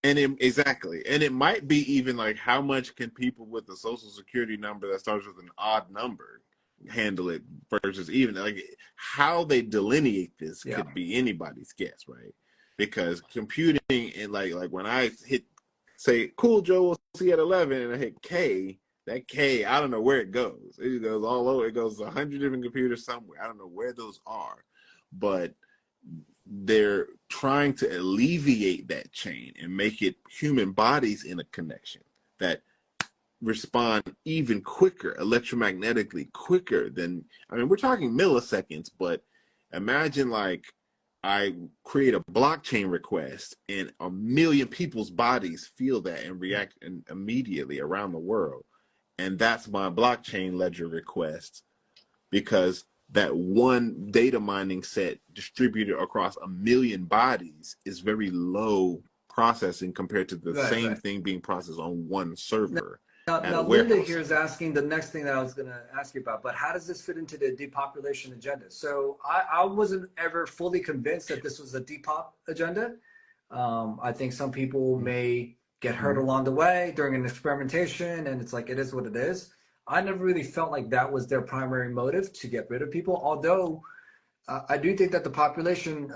Exactly. And it might be even like how much can people with a social security number that starts with an odd number handle it versus even like how they delineate this Yeah. could be anybody's guess, right? Because computing and like when I hit say cool Joe, we'll see you at 11 and I hit K, that K, I don't know where it goes. It goes all over. It goes 100 different computers somewhere. I don't know where those are, but they're trying to alleviate that chain and make it human bodies in a connection that respond even quicker, electromagnetically quicker than, I mean, we're talking milliseconds, but imagine like I create a blockchain request and a million people's bodies feel that and react immediately around the world. And that's my blockchain ledger request because that one data mining set distributed across a million bodies is very low processing compared to the same Right. thing being processed on one server at a Now, Linda warehouse here is somewhere. asking the next thing that I was going to ask you about, but how does this fit into the depopulation agenda? So I wasn't ever fully convinced that this was a depop agenda. I think some people may get hurt Mm-hmm. along the way during an experimentation, and it's like it is what it is. I never really felt like that was their primary motive to get rid of people, although I do think that the population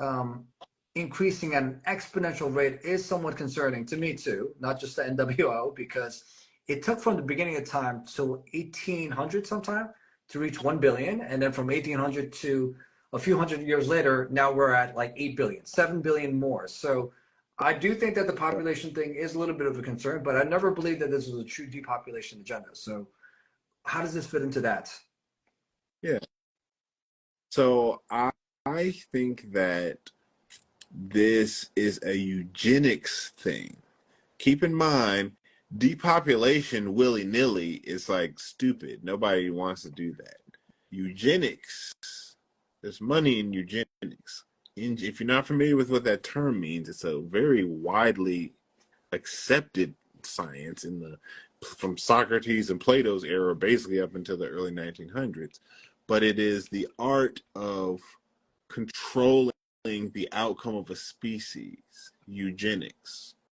increasing at an exponential rate is somewhat concerning to me too, not just the NWO, because it took from the beginning of time till 1800 sometime to reach 1 billion. And then from 1800 to a few hundred years later, now we're at like 8 billion, 7 billion more. So I do think that the population thing is a little bit of a concern, but I never believed that this was a true depopulation agenda. So how does this fit into that? Yeah. So I think that this is a eugenics thing. Keep in mind, depopulation willy-nilly is like stupid. Nobody wants to do that. Eugenics, there's money in eugenics. if you're not familiar with what that term means, it's a very widely accepted science from Socrates and Plato's era, basically up until the early 1900s. But it is the art of controlling the outcome of a species, eugenics.